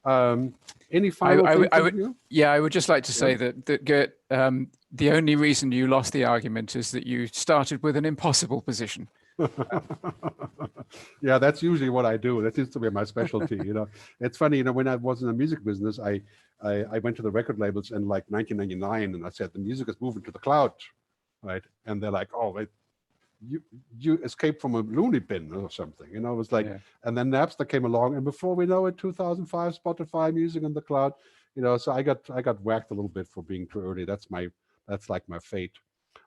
Any final things? Yeah, I would just like to say that Gerd, the only reason you lost the argument is that you started with an impossible position. Yeah, that's usually what I do. That seems to be my specialty. It's funny. When I was in the music business, I went to the record labels in like 1999, and I said the music is moving to the cloud. Right, and they're like, "Oh, wait, you escaped from a loony bin or something, you know. It was like, Yeah. and then Napster came along, and before we know it, 2005, Spotify, music in the cloud, you know. So I got whacked a little bit for being too early. That's like my fate.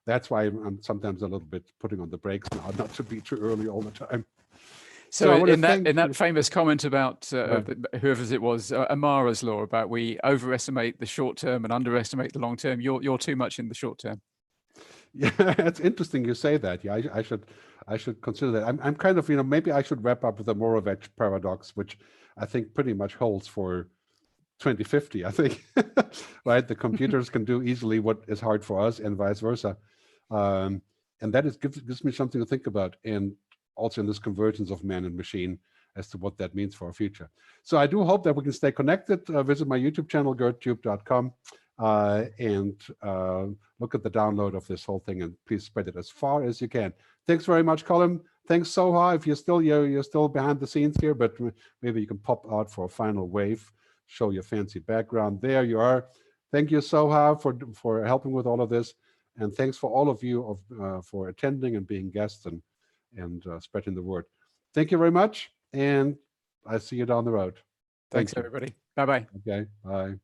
That's why I'm sometimes a little bit putting on the brakes now, not to be too early all the time. So I wanna in thank that you. famous comment about whoever's it was, Amara's law about we overestimate the short term and underestimate the long term, you're too much in the short term. Yeah, it's interesting you say that. Yeah, I should consider that. I'm kind of, you know, maybe I should wrap up with the Moravec paradox, which I think pretty much holds for 2050, I think. Right? The computers can do easily what is hard for us, and vice versa. And that gives me something to think about, and also in this convergence of man and machine as to what that means for our future. So I do hope that we can stay connected. Visit my YouTube channel, gerdtube.com, and look at the download of this whole thing, and please spread it as far as you can. Thanks very much, Calum. Thanks, Soha. If you're still behind the scenes here, but maybe you can pop out for a final wave, show your fancy background. There you are. Thank you, Soha, for helping with all of this, and thanks for all of you for attending and being guests and spreading the word. Thank you very much, and I see you down the road. Thanks, everybody. Bye-bye. Okay, bye.